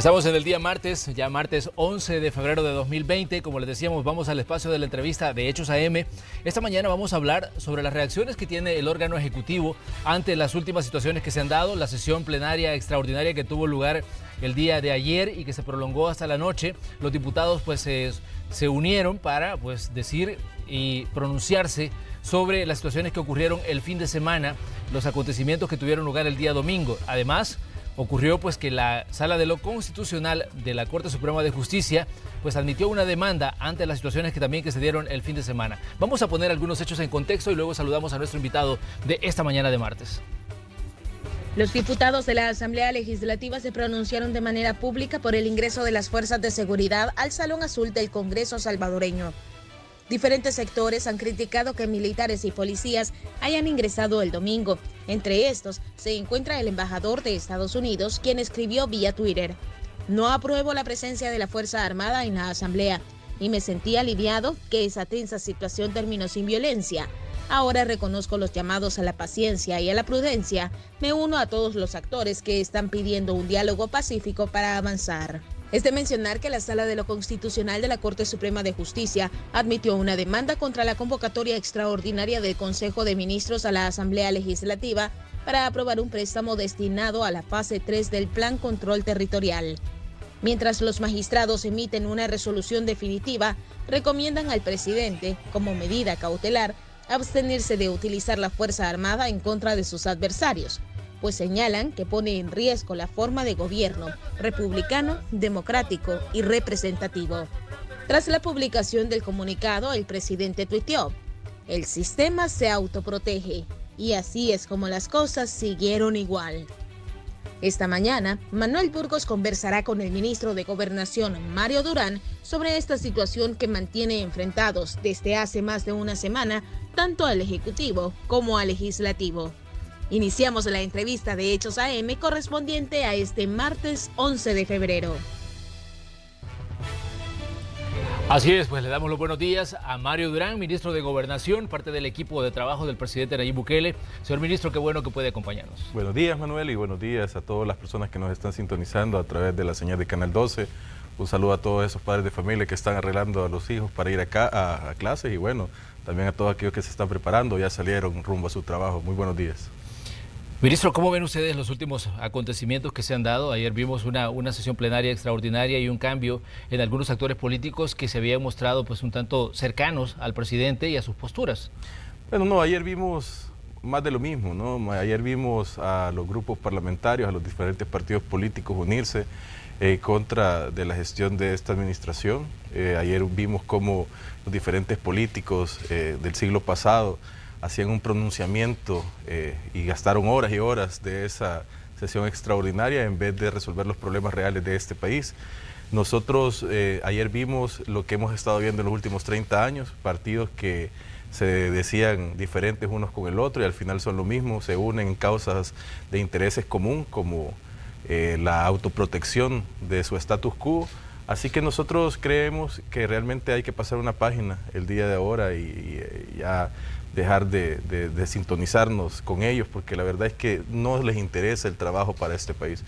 Estamos en el día martes, ya martes 11 de febrero de 2020. Como les decíamos, vamos al espacio de la entrevista de Hechos AM. Esta mañana vamos a hablar sobre las reacciones que tiene el órgano ejecutivo ante las últimas situaciones que se han dado, la sesión plenaria extraordinaria que tuvo lugar el día de ayer y que se prolongó hasta la noche. Los diputados se unieron para decir y pronunciarse sobre las situaciones que ocurrieron el fin de semana, los acontecimientos que tuvieron lugar el día domingo. Además, ocurrió que la Sala de lo Constitucional de la Corte Suprema de Justicia admitió una demanda ante las situaciones que se dieron el fin de semana. Vamos a poner algunos hechos en contexto y luego saludamos a nuestro invitado de esta mañana de martes. Los diputados de la Asamblea Legislativa se pronunciaron de manera pública por el ingreso de las fuerzas de seguridad al Salón Azul del Congreso salvadoreño. Diferentes sectores han criticado que militares y policías hayan ingresado el domingo. Entre estos se encuentra el embajador de Estados Unidos, quien escribió vía Twitter: "No apruebo la presencia de la Fuerza Armada en la Asamblea y me sentí aliviado que esa tensa situación terminó sin violencia. Ahora reconozco los llamados a la paciencia y a la prudencia. Me uno a todos los actores que están pidiendo un diálogo pacífico para avanzar". Es de mencionar que la Sala de lo Constitucional de la Corte Suprema de Justicia admitió una demanda contra la convocatoria extraordinaria del Consejo de Ministros a la Asamblea Legislativa para aprobar un préstamo destinado a la fase 3 del Plan Control Territorial. Mientras los magistrados emiten una resolución definitiva, recomiendan al presidente, como medida cautelar, abstenerse de utilizar la Fuerza Armada en contra de sus adversarios, pues señalan que pone en riesgo la forma de gobierno republicano, democrático y representativo. Tras la publicación del comunicado, el presidente tuiteó: "El sistema se autoprotege, y así es como las cosas siguieron igual". Esta mañana, Manuel Burgos conversará con el ministro de Gobernación, Mario Durán, sobre esta situación que mantiene enfrentados desde hace más de una semana tanto al Ejecutivo como al Legislativo. Iniciamos la entrevista de Hechos AM correspondiente a este martes 11 de febrero. Así es, le damos los buenos días a Mario Durán, ministro de Gobernación, parte del equipo de trabajo del presidente Nayib Bukele. Señor ministro, qué bueno que puede acompañarnos. Buenos días, Manuel, y buenos días a todas las personas que nos están sintonizando a través de la señal de Canal 12. Un saludo a todos esos padres de familia que están arreglando a los hijos para ir a clases y también a todos aquellos que se están preparando, ya salieron rumbo a su trabajo. Muy buenos días. Ministro, ¿cómo ven ustedes los últimos acontecimientos que se han dado? Ayer vimos una sesión plenaria extraordinaria y un cambio en algunos actores políticos que se habían mostrado un tanto cercanos al presidente y a sus posturas. Ayer vimos más de lo mismo, ¿no? Ayer vimos a los grupos parlamentarios, a los diferentes partidos políticos unirse contra de la gestión de esta administración. Ayer vimos cómo los diferentes políticos del siglo pasado hacían un pronunciamiento y gastaron horas y horas de esa sesión extraordinaria en vez de resolver los problemas reales de este país. Nosotros ayer vimos lo que hemos estado viendo en los últimos 30 años, partidos que se decían diferentes unos con el otro y al final son lo mismo, se unen en causas de intereses común como la autoprotección de su status quo. Así que nosotros creemos que realmente hay que pasar una página el día de ahora y ya dejar de sintonizarnos con ellos, porque la verdad es que no les interesa el trabajo para este país.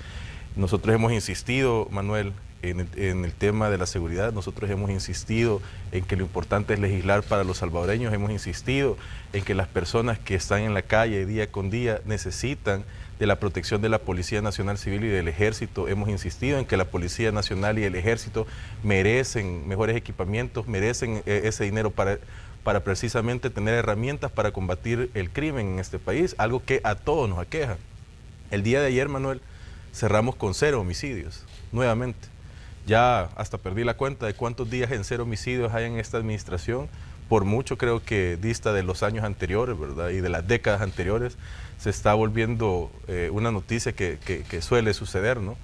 Nosotros hemos insistido, Manuel, en el tema de la seguridad. Nosotros hemos insistido en que lo importante es legislar para los salvadoreños. Hemos insistido en que las personas que están en la calle día con día necesitan de la protección de la Policía Nacional Civil y del Ejército. Hemos insistido en que la Policía Nacional y el Ejército merecen mejores equipamientos, merecen ese dinero para precisamente tener herramientas para combatir el crimen en este país, algo que a todos nos aqueja. El día de ayer, Manuel, cerramos con 0 homicidios, nuevamente. Ya hasta perdí la cuenta de cuántos días en 0 homicidios hay en esta administración. Por mucho creo que dista de los años anteriores, ¿verdad? Y de las décadas anteriores, se está volviendo una noticia que suele suceder, ¿no?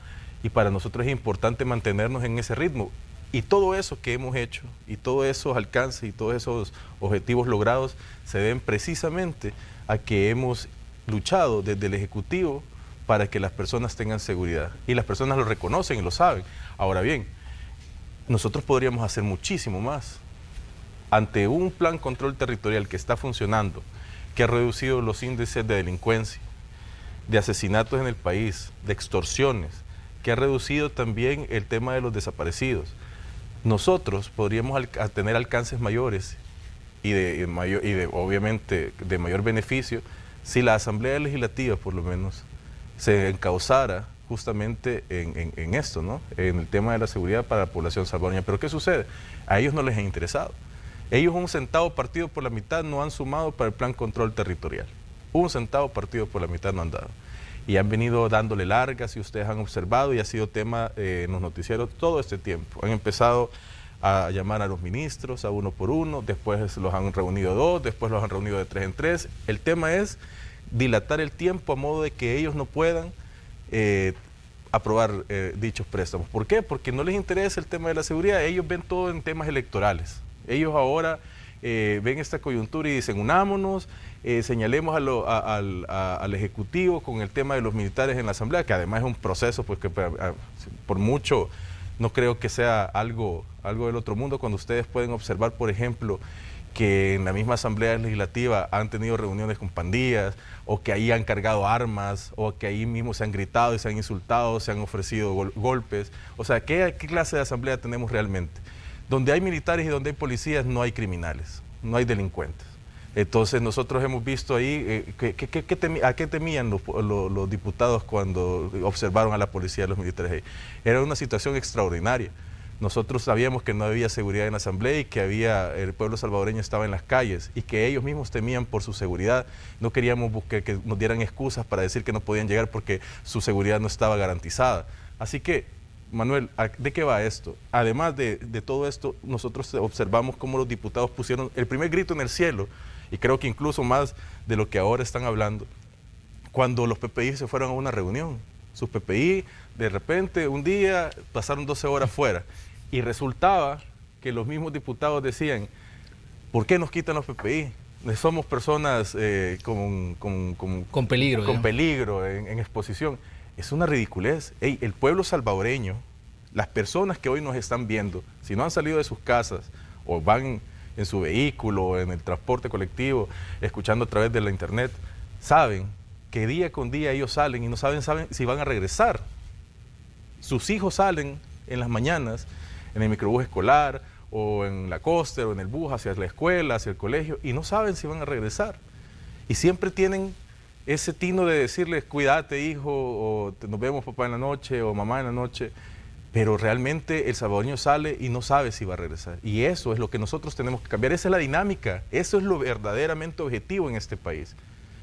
Y para nosotros es importante mantenernos en ese ritmo. Y todo eso que hemos hecho, y todos esos alcances, y todos esos objetivos logrados, se deben precisamente a que hemos luchado desde el Ejecutivo para que las personas tengan seguridad. Y las personas lo reconocen y lo saben. Ahora bien, nosotros podríamos hacer muchísimo más. Ante un plan control territorial que está funcionando, que ha reducido los índices de delincuencia, de asesinatos en el país, de extorsiones, que ha reducido también el tema de los desaparecidos. Nosotros podríamos tener alcances mayores y obviamente de mayor beneficio si la Asamblea Legislativa por lo menos se encauzara justamente en esto, ¿no? En el tema de la seguridad para la población salvadoreña. Pero ¿qué sucede? A ellos no les ha interesado. Ellos un centavo partido por la mitad no han sumado para el plan control territorial. Un centavo partido por la mitad no han dado. Y han venido dándole largas, y ustedes han observado, y ha sido tema en los noticieros todo este tiempo. Han empezado a llamar a los ministros, a uno por uno, después los han reunido dos, después los han reunido de 3 en 3. El tema es dilatar el tiempo a modo de que ellos no puedan aprobar dichos préstamos. ¿Por qué? Porque no les interesa el tema de la seguridad. Ellos ven todo en temas electorales. Ellos ahora ven esta coyuntura y dicen, unámonos, señalemos al Ejecutivo con el tema de los militares en la Asamblea, que además es un proceso pues, que por mucho no creo que sea algo del otro mundo, cuando ustedes pueden observar, por ejemplo, que en la misma Asamblea Legislativa han tenido reuniones con pandillas, o que ahí han cargado armas, o que ahí mismo se han gritado y se han insultado, se han ofrecido golpes. O sea, ¿qué clase de asamblea tenemos realmente? Donde hay militares y donde hay policías no hay criminales, no hay delincuentes. Entonces nosotros hemos visto ahí, ¿a qué temían los diputados cuando observaron a la policía y a los militares ahí? Era una situación extraordinaria. Nosotros sabíamos que no había seguridad en la Asamblea y que el pueblo salvadoreño estaba en las calles y que ellos mismos temían por su seguridad. No queríamos que nos dieran excusas para decir que no podían llegar porque su seguridad no estaba garantizada. Así que, Manuel, ¿de qué va esto? Además de todo esto, nosotros observamos cómo los diputados pusieron el primer grito en el cielo, y creo que incluso más de lo que ahora están hablando, cuando los PPI se fueron a una reunión. Sus PPI, de repente, un día pasaron 12 horas fuera. Y resultaba que los mismos diputados decían, ¿por qué nos quitan los PPI? Somos personas con peligro, con peligro en exposición. Es una ridiculez. El pueblo salvadoreño, las personas que hoy nos están viendo, si no han salido de sus casas o van en su vehículo, en el transporte colectivo, escuchando a través de la internet, saben que día con día ellos salen y no saben si van a regresar. Sus hijos salen en las mañanas en el microbús escolar o en la costa o en el bus hacia la escuela, hacia el colegio, y no saben si van a regresar. Y siempre tienen ese tino de decirles, cuídate hijo, o nos vemos papá en la noche, o mamá en la noche, pero realmente el salvadoreño sale y no sabe si va a regresar. Y eso es lo que nosotros tenemos que cambiar, esa es la dinámica, eso es lo verdaderamente objetivo en este país.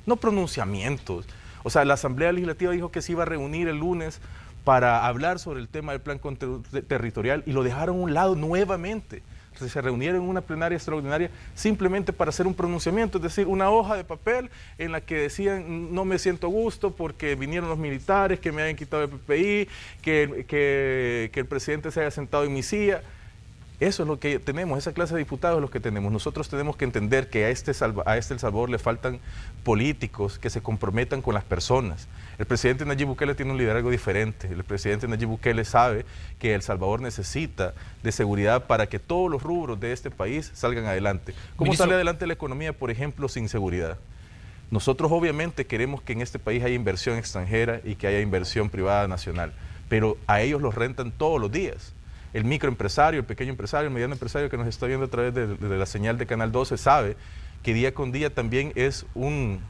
No pronunciamientos. O sea, la Asamblea Legislativa dijo que se iba a reunir el lunes para hablar sobre el tema del plan territorial y lo dejaron a un lado nuevamente. Se reunieron en una plenaria extraordinaria simplemente para hacer un pronunciamiento, es decir, una hoja de papel en la que decían no me siento a gusto porque vinieron los militares, que me hayan quitado el PPI, que el presidente se haya sentado en mi silla. Eso es lo que tenemos, esa clase de diputados es lo que tenemos. Nosotros tenemos que entender que a El Salvador le faltan políticos que se comprometan con las personas. El presidente Nayib Bukele tiene un liderazgo diferente. El presidente Nayib Bukele sabe que El Salvador necesita de seguridad para que todos los rubros de este país salgan adelante. ¿Cómo sale adelante la economía, por ejemplo, sin seguridad? Nosotros obviamente queremos que en este país haya inversión extranjera y que haya inversión privada nacional, pero a ellos los rentan todos los días. El microempresario, el pequeño empresario, el mediano empresario que nos está viendo a través de la señal de Canal 12 sabe que día con día también es un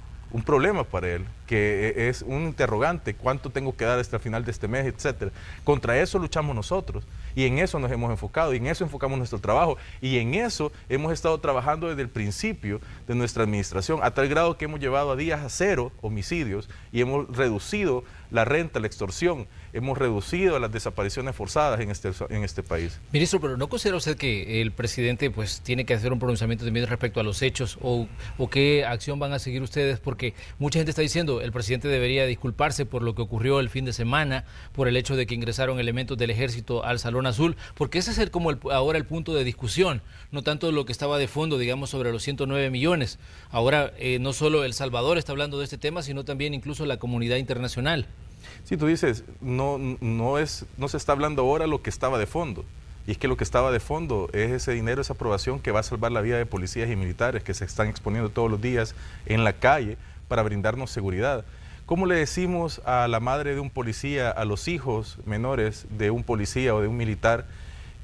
problema para él, que es un interrogante, cuánto tengo que dar hasta el final de este mes, etcétera. Contra eso luchamos nosotros y en eso nos hemos enfocado y en eso enfocamos nuestro trabajo y en eso hemos estado trabajando desde el principio de nuestra administración, a tal grado que hemos llevado a días a 0 homicidios y hemos reducido la renta, la extorsión, hemos reducido las desapariciones forzadas en este país. Ministro, pero ¿no considera usted que el presidente pues tiene que hacer un pronunciamiento también respecto a los hechos o qué acción van a seguir ustedes? Porque mucha gente está diciendo el presidente debería disculparse por lo que ocurrió el fin de semana, por el hecho de que ingresaron elementos del ejército al Salón Azul, porque ese es ahora el punto de discusión, no tanto lo que estaba de fondo, digamos, sobre los 109 millones. Ahora no solo El Salvador está hablando de este tema, sino también incluso la comunidad internacional. Sí, tú dices, no se está hablando ahora lo que estaba de fondo. Y es que lo que estaba de fondo es ese dinero, esa aprobación que va a salvar la vida de policías y militares que se están exponiendo todos los días en la calle para brindarnos seguridad. ¿Cómo le decimos a la madre de un policía, a los hijos menores de un policía o de un militar,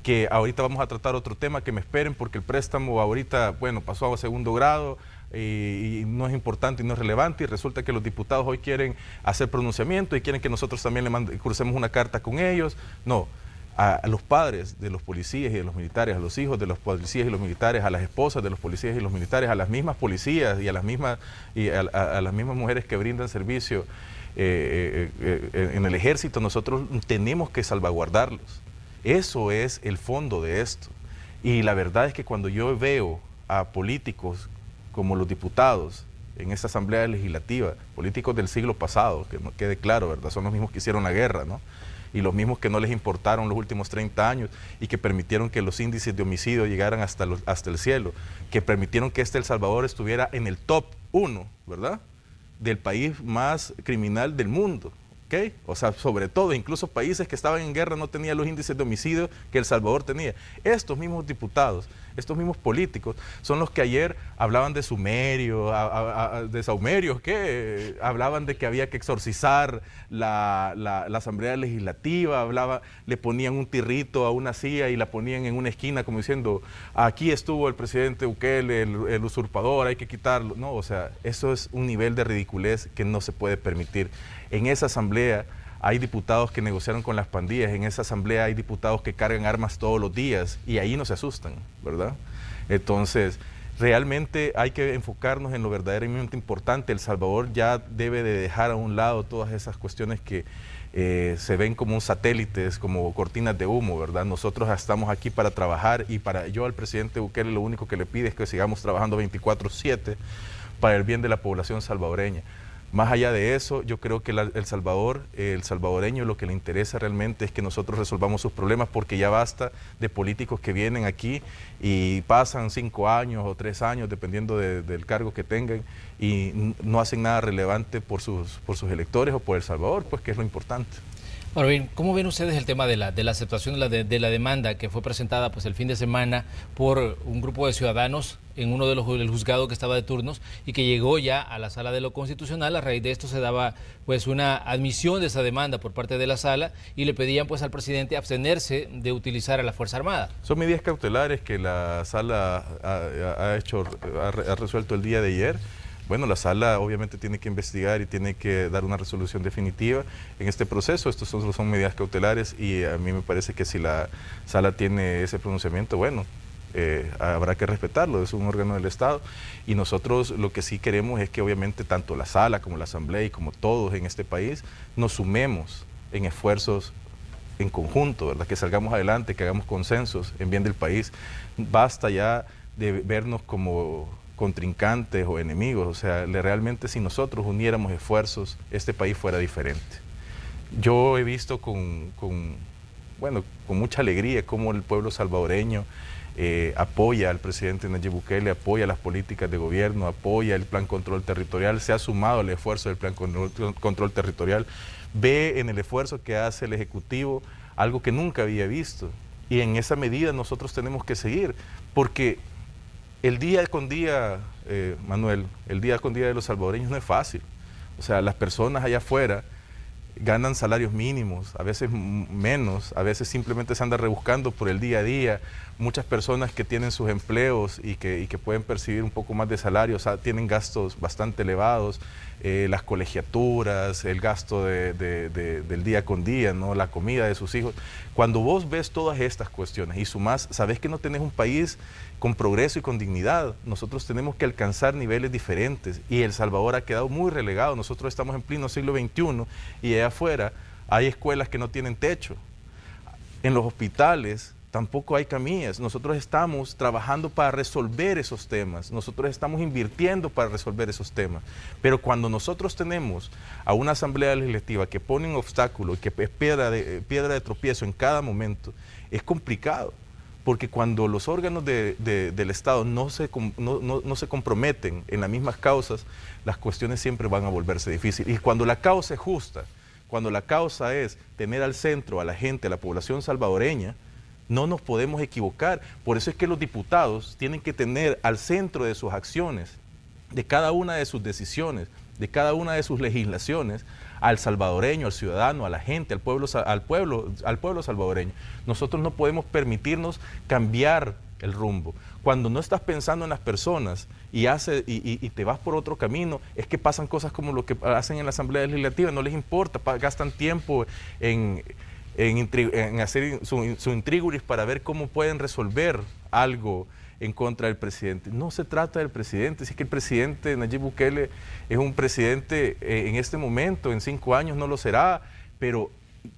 que ahorita vamos a tratar otro tema, que me esperen porque el préstamo ahorita, bueno, pasó a segundo grado y no es importante y no es relevante, y resulta que los diputados hoy quieren hacer pronunciamiento y quieren que nosotros también crucemos una carta con ellos? No, a los padres de los policías y de los militares, a los hijos de los policías y los militares, a las esposas de los policías y los militares, a las mismas policías y a las mismas mujeres que brindan servicio en el ejército, nosotros tenemos que salvaguardarlos. Eso es el fondo de esto. Y la verdad es que cuando yo veo a políticos como los diputados en esta Asamblea Legislativa, políticos del siglo pasado, que no quede claro, ¿verdad? Son los mismos que hicieron la guerra, ¿no? Y los mismos que no les importaron los últimos 30 años y que permitieron que los índices de homicidio llegaran hasta el cielo, que permitieron que El Salvador estuviera en el top 1, ¿verdad?, del país más criminal del mundo. ¿Okay? O sea, sobre todo, incluso países que estaban en guerra no tenían los índices de homicidio que El Salvador tenía. Estos mismos diputados, estos mismos políticos, son los que ayer hablaban de sumerio, de saumerios, que hablaban de que había que exorcizar la Asamblea Legislativa, le ponían un tirrito a una silla y la ponían en una esquina como diciendo, aquí estuvo el presidente Bukele, el usurpador, hay que quitarlo. No, o sea, eso es un nivel de ridiculez que no se puede permitir. En esa asamblea hay diputados que negociaron con las pandillas, en esa asamblea hay diputados que cargan armas todos los días y ahí no se asustan, ¿verdad? Entonces, realmente hay que enfocarnos en lo verdaderamente importante. El Salvador ya debe de dejar a un lado todas esas cuestiones que se ven como satélites, como cortinas de humo, ¿verdad? Nosotros estamos aquí para trabajar y yo al presidente Bukele lo único que le pido es que sigamos trabajando 24/7 para el bien de la población salvadoreña. Más allá de eso, yo creo que el salvadoreño, lo que le interesa realmente es que nosotros resolvamos sus problemas, porque ya basta de políticos que vienen aquí y pasan 5 años o 3 años, dependiendo del cargo que tengan, y no hacen nada relevante por sus electores o por El Salvador, pues que es lo importante. Ahora bien, ¿cómo ven ustedes el tema de la aceptación de la demanda que fue presentada pues el fin de semana por un grupo de ciudadanos en uno de los juzgados que estaba de turnos y que llegó ya a la Sala de lo Constitucional? A raíz de esto se daba pues una admisión de esa demanda por parte de la Sala y le pedían pues al presidente abstenerse de utilizar a la Fuerza Armada. Son medidas cautelares que la Sala ha resuelto el día de ayer. Bueno, la Sala obviamente tiene que investigar y tiene que dar una resolución definitiva en este proceso. Estos son medidas cautelares y a mí me parece que si la Sala tiene ese pronunciamiento, bueno, habrá que respetarlo, es un órgano del Estado, y nosotros lo que sí queremos es que obviamente tanto la Sala como la Asamblea y como todos en este país nos sumemos en esfuerzos en conjunto, ¿verdad? Que salgamos adelante, que hagamos consensos en bien del país. Basta ya de vernos como contrincantes o enemigos, o sea, realmente si nosotros uniéramos esfuerzos, este país fuera diferente. Yo he visto con mucha alegría cómo el pueblo salvadoreño apoya al presidente Nayib Bukele, apoya las políticas de gobierno, apoya el Plan Control Territorial, se ha sumado al esfuerzo del Plan Control Territorial, ve en el esfuerzo que hace el Ejecutivo algo que nunca había visto, y en esa medida nosotros tenemos que seguir, porque el día con día, Manuel, el día con día de los salvadoreños no es fácil. O sea, las personas allá afuera ganan salarios mínimos, a veces menos, a veces simplemente se andan rebuscando por el día a día. Muchas personas que tienen sus empleos y que pueden percibir un poco más de salario, o sea, tienen gastos bastante elevados, las colegiaturas, el gasto del día con día, ¿no? La comida de sus hijos. Cuando vos ves todas estas cuestiones y sumás, sabés que no tenés un país con progreso y con dignidad. Nosotros tenemos que alcanzar niveles diferentes y El Salvador ha quedado muy relegado. Nosotros estamos en pleno siglo XXI y allá afuera hay escuelas que no tienen techo. En los hospitales tampoco hay camillas. Nosotros estamos trabajando para resolver esos temas. Nosotros estamos invirtiendo para resolver esos temas. Pero cuando nosotros tenemos a una Asamblea Legislativa que pone un obstáculo y que es piedra de tropiezo en cada momento, es complicado. Porque cuando los órganos del Estado no se comprometen en las mismas causas, las cuestiones siempre van a volverse difíciles. Y cuando la causa es justa, cuando la causa es tener al centro a la gente, a la población salvadoreña, no nos podemos equivocar. Por eso es que los diputados tienen que tener al centro de sus acciones, de cada una de sus decisiones, de cada una de sus legislaciones al salvadoreño, al ciudadano, a la gente, al pueblo salvadoreño. Nosotros no podemos permitirnos cambiar el rumbo. Cuando no estás pensando en las personas y te vas por otro camino, es que pasan cosas como lo que hacen en la Asamblea Legislativa, no les importa, gastan tiempo en hacer su intriguris para ver cómo pueden resolver algo en contra del presidente. No se trata del presidente, si es que el presidente Nayib Bukele es un presidente en este momento, en 5 años no lo será, pero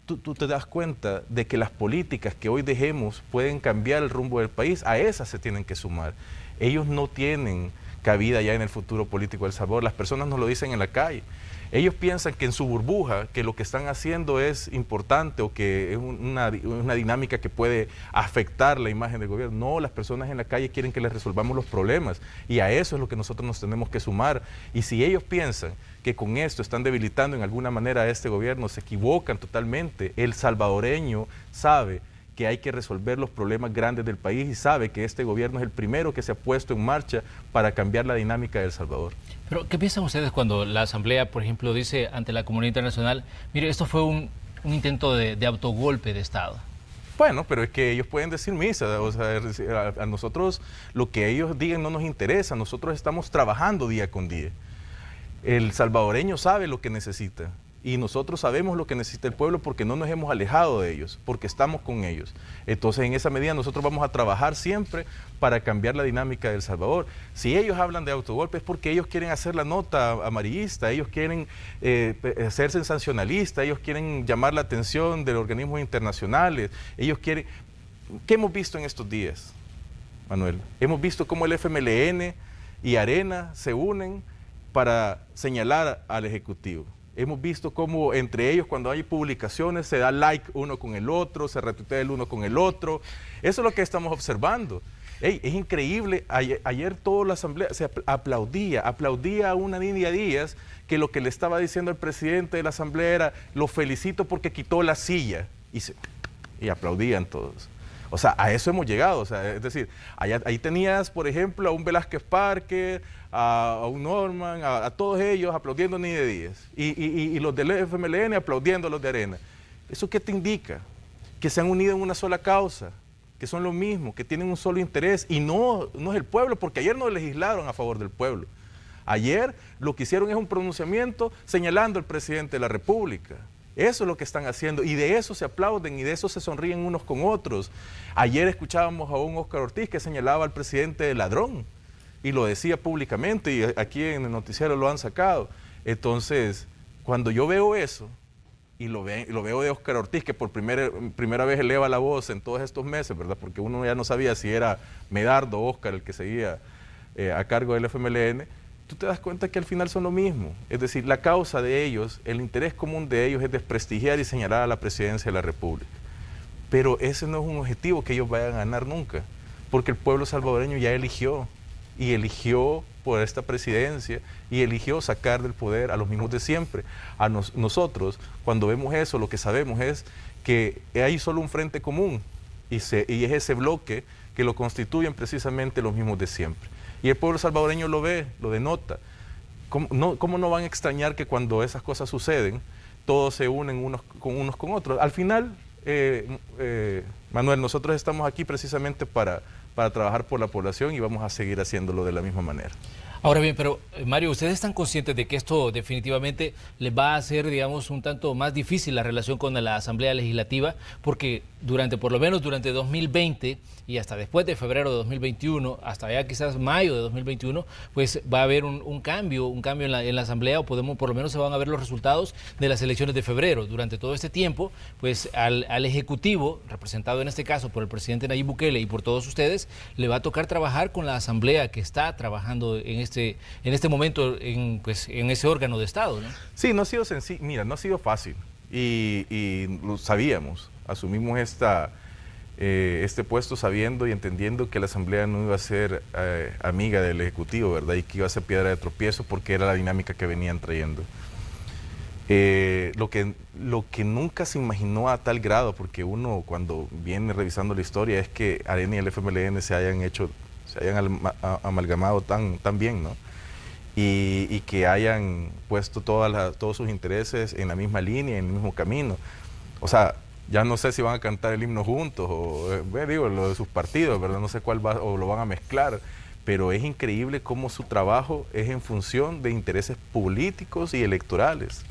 tú te das cuenta de que las políticas que hoy dejemos pueden cambiar el rumbo del país, a esas se tienen que sumar. Ellos no tienen cabida ya en el futuro político de El Salvador, las personas nos lo dicen en la calle. Ellos piensan que en su burbuja, que lo que están haciendo es importante o que es una dinámica que puede afectar la imagen del gobierno. No, las personas en la calle quieren que les resolvamos los problemas y a eso es lo que nosotros nos tenemos que sumar. Y si ellos piensan que con esto están debilitando en alguna manera a este gobierno, se equivocan totalmente. El salvadoreño sabe que hay que resolver los problemas grandes del país y sabe que este gobierno es el primero que se ha puesto en marcha para cambiar la dinámica de El Salvador. Pero, ¿qué piensan ustedes cuando la Asamblea, por ejemplo, dice ante la comunidad internacional, mire, esto fue un intento de autogolpe de Estado? Bueno, pero es que ellos pueden decir misa, o sea, a nosotros lo que ellos digan no nos interesa, nosotros estamos trabajando día con día. El salvadoreño sabe lo que necesita. Y nosotros sabemos lo que necesita el pueblo porque no nos hemos alejado de ellos, porque estamos con ellos. Entonces, en esa medida, nosotros vamos a trabajar siempre para cambiar la dinámica de El Salvador. Si ellos hablan de autogolpe es porque ellos quieren hacer la nota amarillista, ellos quieren ser sensacionalistas, ellos quieren llamar la atención de los organismos internacionales, ellos quieren... ¿Qué hemos visto en estos días, Manuel? Hemos visto cómo el FMLN y Arena se unen para señalar al Ejecutivo. Hemos visto cómo entre ellos, cuando hay publicaciones, se da like uno con el otro, se retuitea el uno con el otro. Eso es lo que estamos observando. Hey, es increíble, ayer toda la Asamblea se aplaudía a una Nidia Díaz que lo que le estaba diciendo el presidente de la Asamblea era, lo felicito porque quitó la silla. Y aplaudían todos. O sea, a eso hemos llegado. O sea, es decir, ahí tenías, por ejemplo, a un Velázquez Parker, a un Norman, a todos ellos aplaudiendo a Nidia Díaz. Y los del FMLN aplaudiendo a los de Arena. ¿Eso qué te indica? Que se han unido en una sola causa, que son lo mismo, que tienen un solo interés. Y no es el pueblo, porque ayer no legislaron a favor del pueblo. Ayer lo que hicieron es un pronunciamiento señalando al presidente de la República. Eso es lo que están haciendo y de eso se aplauden y de eso se sonríen unos con otros. Ayer escuchábamos a un Óscar Ortiz que señalaba al presidente de ladrón y lo decía públicamente y aquí en el noticiero lo han sacado. Entonces, cuando yo veo eso y lo veo de Óscar Ortiz, que por primera vez eleva la voz en todos estos meses, ¿verdad? Porque uno ya no sabía si era Medardo o Óscar el que seguía a cargo del FMLN, tú te das cuenta que al final son lo mismo. Es decir, la causa de ellos, el interés común de ellos es desprestigiar y señalar a la presidencia de la República. Pero ese no es un objetivo que ellos vayan a ganar nunca, porque el pueblo salvadoreño ya eligió, y eligió por esta presidencia, y eligió sacar del poder a los mismos de siempre. Nosotros, cuando vemos eso, lo que sabemos es que hay solo un frente común, y es ese bloque que lo constituyen precisamente los mismos de siempre. Y el pueblo salvadoreño lo ve, lo denota. ¿Cómo no van a extrañar que cuando esas cosas suceden, todos se unen unos con otros? Al final, Manuel, nosotros estamos aquí precisamente para trabajar por la población y vamos a seguir haciéndolo de la misma manera. Ahora bien, pero Mario, ¿ustedes están conscientes de que esto definitivamente les va a hacer, digamos, un tanto más difícil la relación con la Asamblea Legislativa? Porque por lo menos durante 2020 y hasta después de febrero de 2021, hasta ya quizás mayo de 2021, pues va a haber un cambio en la Asamblea, o por lo menos se van a ver los resultados de las elecciones de febrero. Durante todo este tiempo, pues al Ejecutivo, representado en este caso por el presidente Nayib Bukele y por todos ustedes, le va a tocar trabajar con la Asamblea que está trabajando en este momento en ese órgano de Estado, ¿no? Sí, no ha sido sencillo, mira, no ha sido fácil y lo sabíamos, asumimos este puesto sabiendo y entendiendo que la Asamblea no iba a ser amiga del Ejecutivo, ¿verdad? Y que iba a ser piedra de tropiezo porque era la dinámica que venían trayendo. Lo que nunca se imaginó a tal grado, porque uno cuando viene revisando la historia, es que Arena y el FMLN se hayan amalgamado tan bien, ¿no? y que hayan puesto todos sus intereses en la misma línea, en el mismo camino. O sea, ya no sé si van a cantar el himno juntos o digo, lo de sus partidos, ¿verdad? No sé cuál va, o lo van a mezclar, pero es increíble cómo su trabajo es en función de intereses políticos y electorales.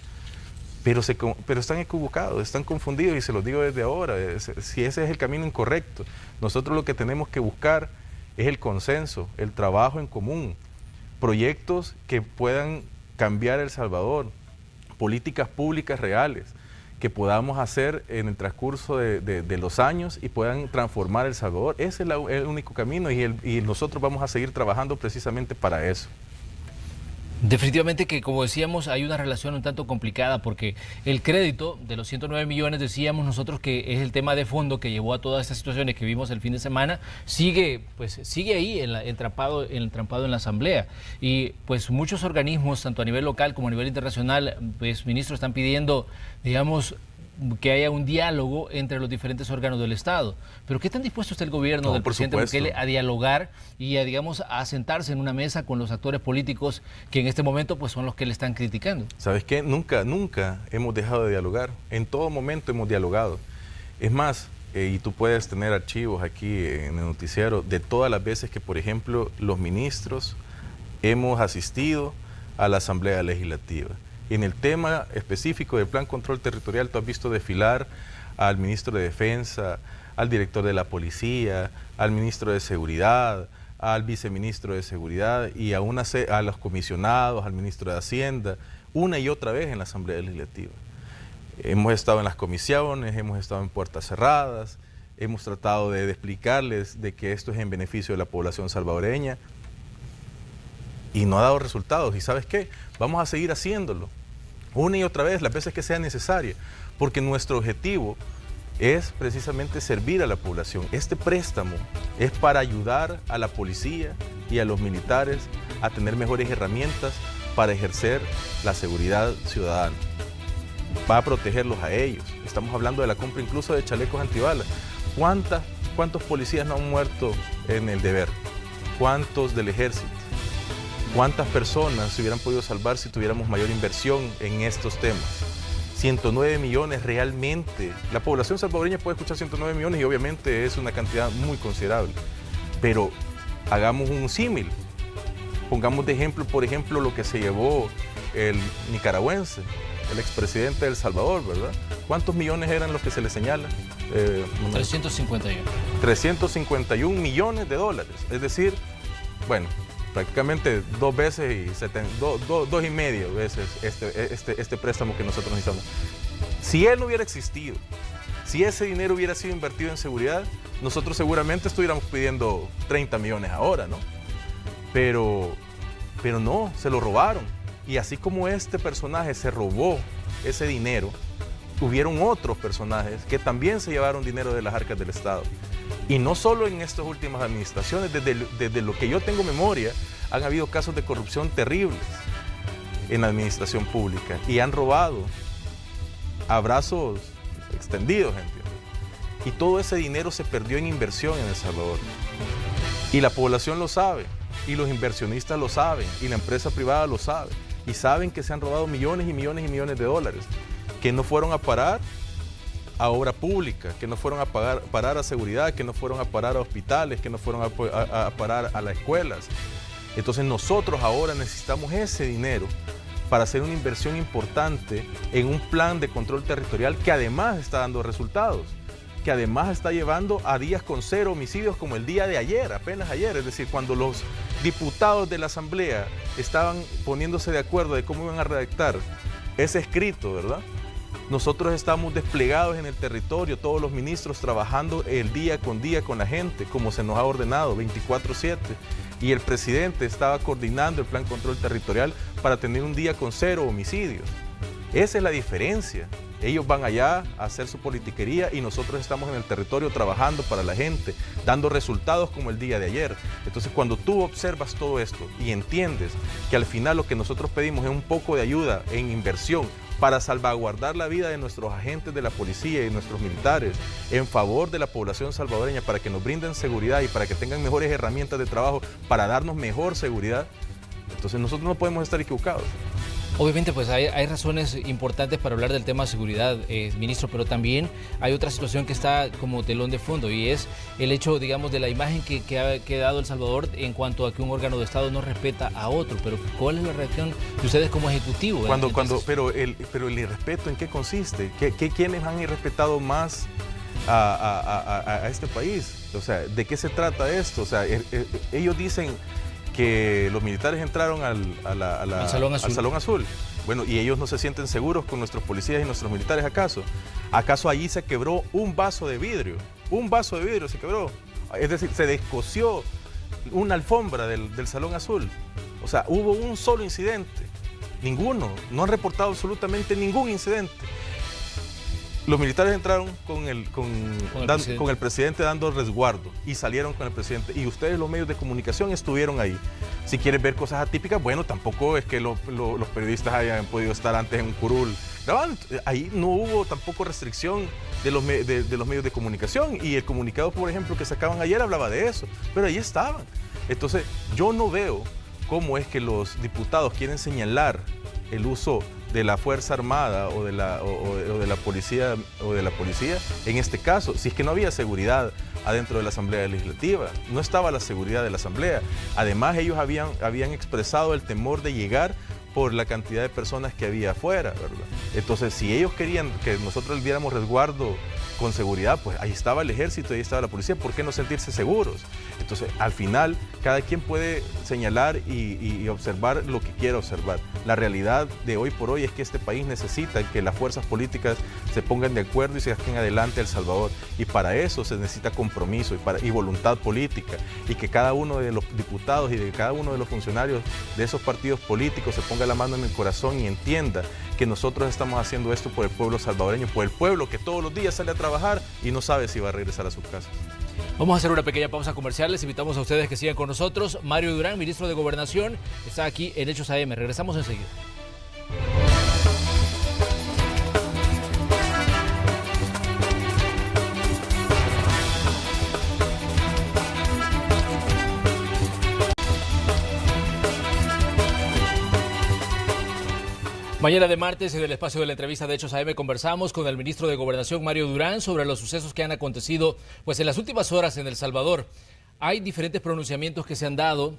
Pero están equivocados, están confundidos, y se los digo desde ahora, si ese es el camino incorrecto. Nosotros lo que tenemos que buscar es el consenso, el trabajo en común, proyectos que puedan cambiar El Salvador, políticas públicas reales, que podamos hacer en el transcurso de los años y puedan transformar El Salvador. Ese es el único camino, y nosotros vamos a seguir trabajando precisamente para eso. Definitivamente que, como decíamos, hay una relación un tanto complicada, porque el crédito de los 109 millones, decíamos nosotros que es el tema de fondo que llevó a todas estas situaciones que vimos el fin de semana, sigue ahí entrampado en la Asamblea. Y pues muchos organismos, tanto a nivel local como a nivel internacional, pues ministros, están pidiendo, digamos, que haya un diálogo entre los diferentes órganos del Estado. Pero ¿qué tan dispuesto está el gobierno del presidente Bukele a dialogar y a sentarse en una mesa con los actores políticos que en este momento pues son los que le están criticando? ¿Sabes qué? Nunca hemos dejado de dialogar. En todo momento hemos dialogado. Es más, y tú puedes tener archivos aquí en el noticiero de todas las veces que, por ejemplo, los ministros hemos asistido a la Asamblea Legislativa. En el tema específico del Plan Control Territorial, tú has visto desfilar al ministro de Defensa, al director de la Policía, al ministro de Seguridad, al viceministro de Seguridad y a los comisionados, al ministro de Hacienda, una y otra vez en la Asamblea Legislativa. Hemos estado en las comisiones, hemos estado en puertas cerradas, hemos tratado de explicarles de que esto es en beneficio de la población salvadoreña y no ha dado resultados. ¿Y sabes qué? Vamos a seguir haciéndolo una y otra vez, las veces que sea necesaria, porque nuestro objetivo es precisamente servir a la población. Este préstamo es para ayudar a la policía y a los militares a tener mejores herramientas para ejercer la seguridad ciudadana. Va a protegerlos a ellos. Estamos hablando de la compra incluso de chalecos antibalas. ¿Cuántos policías no han muerto en el deber? ¿Cuántos del ejército? ¿Cuántas personas se hubieran podido salvar si tuviéramos mayor inversión en estos temas? 109 millones realmente. La población salvadoreña puede escuchar 109 millones y obviamente es una cantidad muy considerable. Pero hagamos un símil. Pongamos de ejemplo, por ejemplo, lo que se llevó el nicaragüense, el expresidente de El Salvador, ¿verdad? ¿Cuántos millones eran los que se le señala? 351. 351 millones de dólares. Es decir, bueno, prácticamente dos y medio veces este préstamo que nosotros necesitamos. Si él no hubiera existido, si ese dinero hubiera sido invertido en seguridad, nosotros seguramente estuviéramos pidiendo 30 millones ahora, ¿no? Pero no, se lo robaron. Y así como este personaje se robó ese dinero, hubieron otros personajes que también se llevaron dinero de las arcas del Estado. Y no solo en estas últimas administraciones, desde lo que yo tengo memoria, han habido casos de corrupción terribles en la administración pública y han robado a brazos extendidos, ¿entiendes? Y todo ese dinero se perdió en inversión en El Salvador. Y la población lo sabe, y los inversionistas lo saben, y la empresa privada lo sabe, y saben que se han robado millones y millones y millones de dólares, que no fueron a parar a obra pública, que no fueron a parar a seguridad, que no fueron a parar a hospitales, que no fueron a parar a las escuelas. Entonces nosotros ahora necesitamos ese dinero para hacer una inversión importante en un plan de control territorial que además está dando resultados, que además está llevando a días con 0 homicidios como el día de ayer, apenas ayer. Es decir, cuando los diputados de la Asamblea estaban poniéndose de acuerdo de cómo iban a redactar ese escrito, ¿verdad? Nosotros estamos desplegados en el territorio, todos los ministros trabajando el día con la gente, como se nos ha ordenado, 24/7. Y el presidente estaba coordinando el plan control territorial para tener un día con 0 homicidios. Esa es la diferencia. Ellos van allá a hacer su politiquería y nosotros estamos en el territorio trabajando para la gente, dando resultados como el día de ayer. Entonces, cuando tú observas todo esto y entiendes que al final lo que nosotros pedimos es un poco de ayuda en inversión para salvaguardar la vida de nuestros agentes de la policía y nuestros militares en favor de la población salvadoreña, para que nos brinden seguridad y para que tengan mejores herramientas de trabajo para darnos mejor seguridad, Entonces nosotros no podemos estar equivocados. Obviamente, pues hay razones importantes para hablar del tema de seguridad, ministro, pero también hay otra situación que está como telón de fondo y es el hecho, digamos, de la imagen que ha dado El Salvador en cuanto a que un órgano de Estado no respeta a otro. Pero ¿cuál es la reacción de ustedes como ejecutivo? Pero el irrespeto, ¿en qué consiste? ¿Quiénes han irrespetado más a este país? O sea, ¿de qué se trata esto? O sea, ellos dicen que los militares entraron al Salón Azul. Bueno, ¿y ellos no se sienten seguros con nuestros policías y nuestros militares acaso? ¿Acaso allí se quebró un vaso de vidrio? Un vaso de vidrio se quebró. Es decir, se descosió una alfombra del Salón Azul. O sea, hubo un solo incidente. Ninguno. No han reportado absolutamente ningún incidente. Los militares entraron con el presidente dando resguardo y salieron con el presidente. Y ustedes, los medios de comunicación, estuvieron ahí. Si quieren ver cosas atípicas, bueno, tampoco es que los periodistas hayan podido estar antes en un curul grabando. Ahí no hubo tampoco restricción de los medios de comunicación. Y el comunicado, por ejemplo, que sacaban ayer hablaba de eso. Pero ahí estaban. Entonces, yo no veo cómo es que los diputados quieren señalar el uso de la Fuerza Armada o de la policía en este caso, si es que no había seguridad adentro de la Asamblea Legislativa, no estaba la seguridad de la Asamblea. Además, ellos habían expresado el temor de llegar por la cantidad de personas que había afuera, ¿verdad? Entonces, si ellos querían que nosotros les diéramos resguardo con seguridad, pues ahí estaba el ejército, ahí estaba la policía, ¿por qué no sentirse seguros? Entonces, al final, cada quien puede señalar y observar lo que quiera observar. La realidad de hoy por hoy es que este país necesita que las fuerzas políticas se pongan de acuerdo y se saquen adelante a El Salvador. Y para eso se necesita compromiso y voluntad política. Y que cada uno de los diputados y de cada uno de los funcionarios de esos partidos políticos se ponga la mano en el corazón y entienda que nosotros estamos haciendo esto por el pueblo salvadoreño, por el pueblo que todos los días sale a trabajar y no sabe si va a regresar a su casa. Vamos a hacer una pequeña pausa comercial. Les invitamos a ustedes que sigan con nosotros. Mario Durán, ministro de Gobernación, está aquí en Hechos AM. Regresamos enseguida. Mañana de martes, en el espacio de la entrevista de Hechos AM, conversamos con el ministro de Gobernación, Mario Durán, sobre los sucesos que han acontecido pues, en las últimas horas en El Salvador. Hay diferentes pronunciamientos que se han dado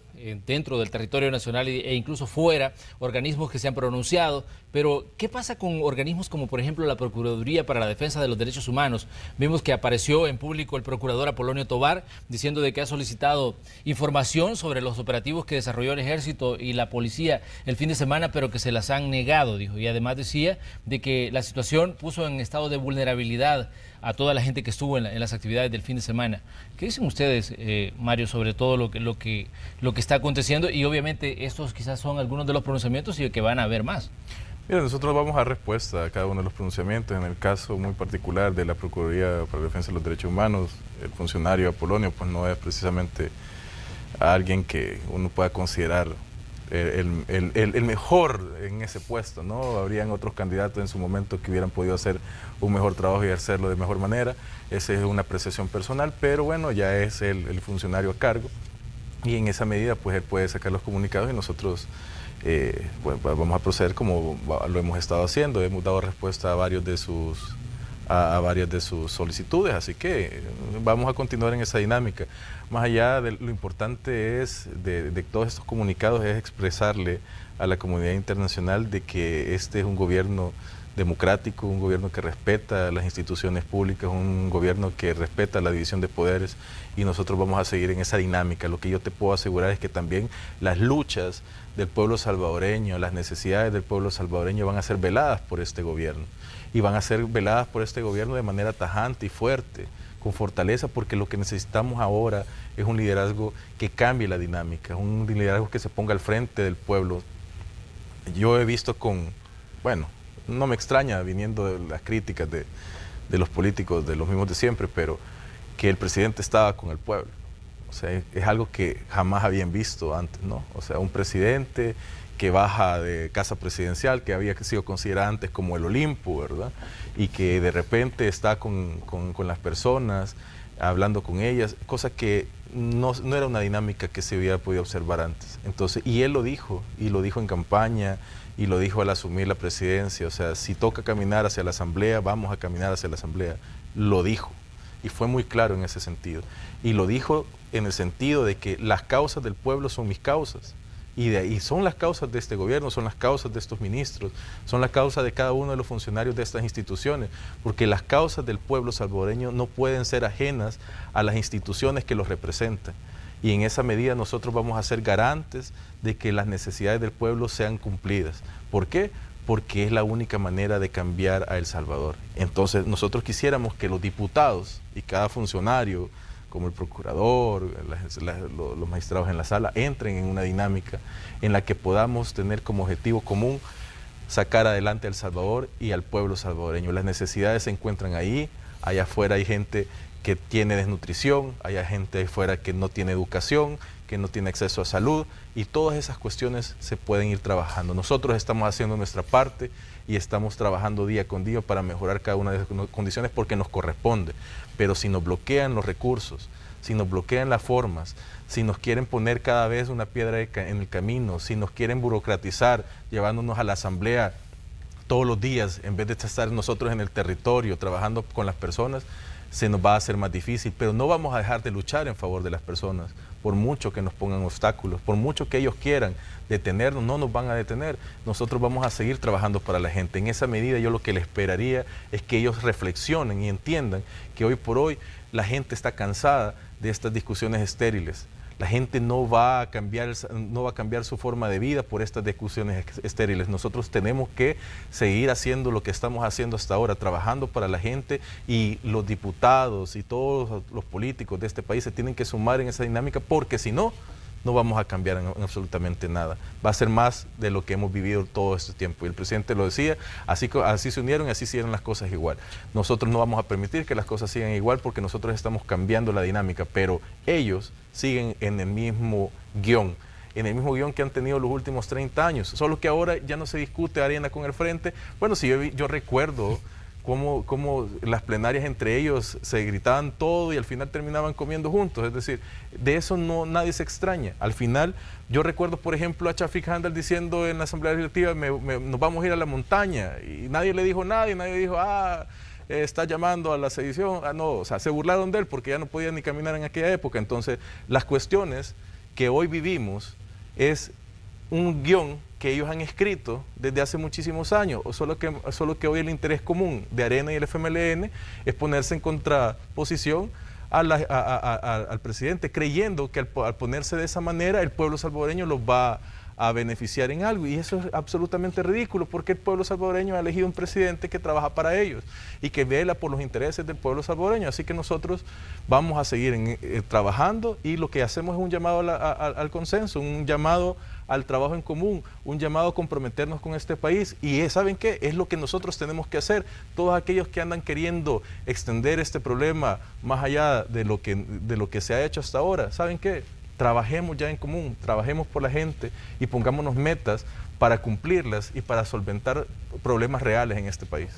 dentro del territorio nacional e incluso fuera, organismos que se han pronunciado, pero ¿qué pasa con organismos como por ejemplo la Procuraduría para la Defensa de los Derechos Humanos? Vimos que apareció en público el procurador Apolonio Tobar diciendo de que ha solicitado información sobre los operativos que desarrolló el Ejército y la Policía el fin de semana, pero que se las han negado, dijo, y además decía de que la situación puso en estado de vulnerabilidad a toda la gente que estuvo en las actividades del fin de semana. ¿Qué dicen ustedes, Mario, sobre todo lo que está aconteciendo? Y obviamente estos quizás son algunos de los pronunciamientos y que van a haber más. Mira, nosotros vamos a dar respuesta a cada uno de los pronunciamientos. En el caso muy particular de la Procuraduría para la Defensa de los Derechos Humanos, el funcionario Apolonio pues no es precisamente alguien que uno pueda considerar el mejor en ese puesto, ¿no? Habrían otros candidatos en su momento que hubieran podido hacer un mejor trabajo y hacerlo de mejor manera. Esa es una apreciación personal, pero bueno, ya es el funcionario a cargo y en esa medida pues él puede sacar los comunicados y nosotros pues, vamos a proceder como lo hemos estado haciendo. Hemos dado respuesta a varias de sus solicitudes, así que vamos a continuar en esa dinámica. Más allá de lo importante es de todos estos comunicados es expresarle a la comunidad internacional de que este es un gobierno democrático, un gobierno que respeta las instituciones públicas, un gobierno que respeta la división de poderes y nosotros vamos a seguir en esa dinámica. Lo que yo te puedo asegurar es que también las luchas del pueblo salvadoreño, las necesidades del pueblo salvadoreño van a ser veladas por este gobierno y van a ser veladas por este gobierno de manera tajante y fuerte, con fortaleza, porque lo que necesitamos ahora es un liderazgo que cambie la dinámica, un liderazgo que se ponga al frente del pueblo. Yo he visto bueno, no me extraña viniendo de las críticas de los políticos, de los mismos de siempre, pero que el presidente estaba con el pueblo. O sea, es algo que jamás habían visto antes, ¿no? O sea, un presidente que baja de casa presidencial, que había sido considerada antes como el Olimpo, ¿verdad? Y que de repente está con las personas, hablando con ellas, cosa que no era una dinámica que se había podido observar antes. Entonces, y él lo dijo en campaña, y lo dijo al asumir la presidencia, o sea, si toca caminar hacia la Asamblea, vamos a caminar hacia la Asamblea. Lo dijo, y fue muy claro en ese sentido. Y lo dijo en el sentido de que las causas del pueblo son mis causas, y son las causas de este gobierno, son las causas de estos ministros, son las causas de cada uno de los funcionarios de estas instituciones, porque las causas del pueblo salvadoreño no pueden ser ajenas a las instituciones que los representan. Y en esa medida nosotros vamos a ser garantes de que las necesidades del pueblo sean cumplidas. ¿Por qué? Porque es la única manera de cambiar a El Salvador. Entonces nosotros quisiéramos que los diputados y cada funcionario, como el procurador, los magistrados en la sala, entren en una dinámica en la que podamos tener como objetivo común sacar adelante a El Salvador y al pueblo salvadoreño. Las necesidades se encuentran ahí, allá afuera hay gente que tiene desnutrición, hay gente afuera que no tiene educación, que no tiene acceso a salud, y todas esas cuestiones se pueden ir trabajando. Nosotros estamos haciendo nuestra parte y estamos trabajando día con día para mejorar cada una de las condiciones porque nos corresponde. Pero si nos bloquean los recursos, si nos bloquean las formas, si nos quieren poner cada vez una piedra en el camino, si nos quieren burocratizar llevándonos a la Asamblea todos los días en vez de estar nosotros en el territorio trabajando con las personas, se nos va a hacer más difícil, pero no vamos a dejar de luchar en favor de las personas, por mucho que nos pongan obstáculos, por mucho que ellos quieran detenernos, no nos van a detener. Nosotros vamos a seguir trabajando para la gente. En esa medida yo lo que les esperaría es que ellos reflexionen y entiendan que hoy por hoy la gente está cansada de estas discusiones estériles. La gente no va a cambiar su forma de vida por estas discusiones estériles. Nosotros tenemos que seguir haciendo lo que estamos haciendo hasta ahora, trabajando para la gente, y los diputados y todos los políticos de este país se tienen que sumar en esa dinámica, porque si no, no vamos a cambiar en absolutamente nada. Va a ser más de lo que hemos vivido todo este tiempo. Y el presidente lo decía, así se unieron y así hicieron las cosas igual. Nosotros no vamos a permitir que las cosas sigan igual porque nosotros estamos cambiando la dinámica, pero ellos siguen en el mismo guión que han tenido los últimos 30 años. Solo que ahora ya no se discute arena con el frente. Bueno, si yo recuerdo cómo las plenarias entre ellos se gritaban todo y al final terminaban comiendo juntos. Es decir, de eso nadie se extraña. Al final, yo recuerdo, por ejemplo, a Chafik Handel diciendo en la Asamblea Legislativa, nos vamos a ir a la montaña, y nadie le dijo nada, y nadie dijo, está llamando a la sedición. No, o sea, se burlaron de él porque ya no podía ni caminar en aquella época. Entonces, las cuestiones que hoy vivimos es un guión que ellos han escrito desde hace muchísimos años, solo que hoy el interés común de Arena y el FMLN es ponerse en contraposición al presidente, creyendo que al ponerse de esa manera el pueblo salvadoreño los va a beneficiar en algo, y eso es absolutamente ridículo, porque el pueblo salvadoreño ha elegido un presidente que trabaja para ellos y que vela por los intereses del pueblo salvadoreño. Así que nosotros vamos a seguir trabajando, y lo que hacemos es un llamado al consenso, un llamado al trabajo en común, un llamado a comprometernos con este país. Y ¿saben qué? Es lo que nosotros tenemos que hacer. Todos aquellos que andan queriendo extender este problema más allá de lo que se ha hecho hasta ahora, ¿saben qué? Trabajemos ya en común, trabajemos por la gente y pongámonos metas para cumplirlas y para solventar problemas reales en este país.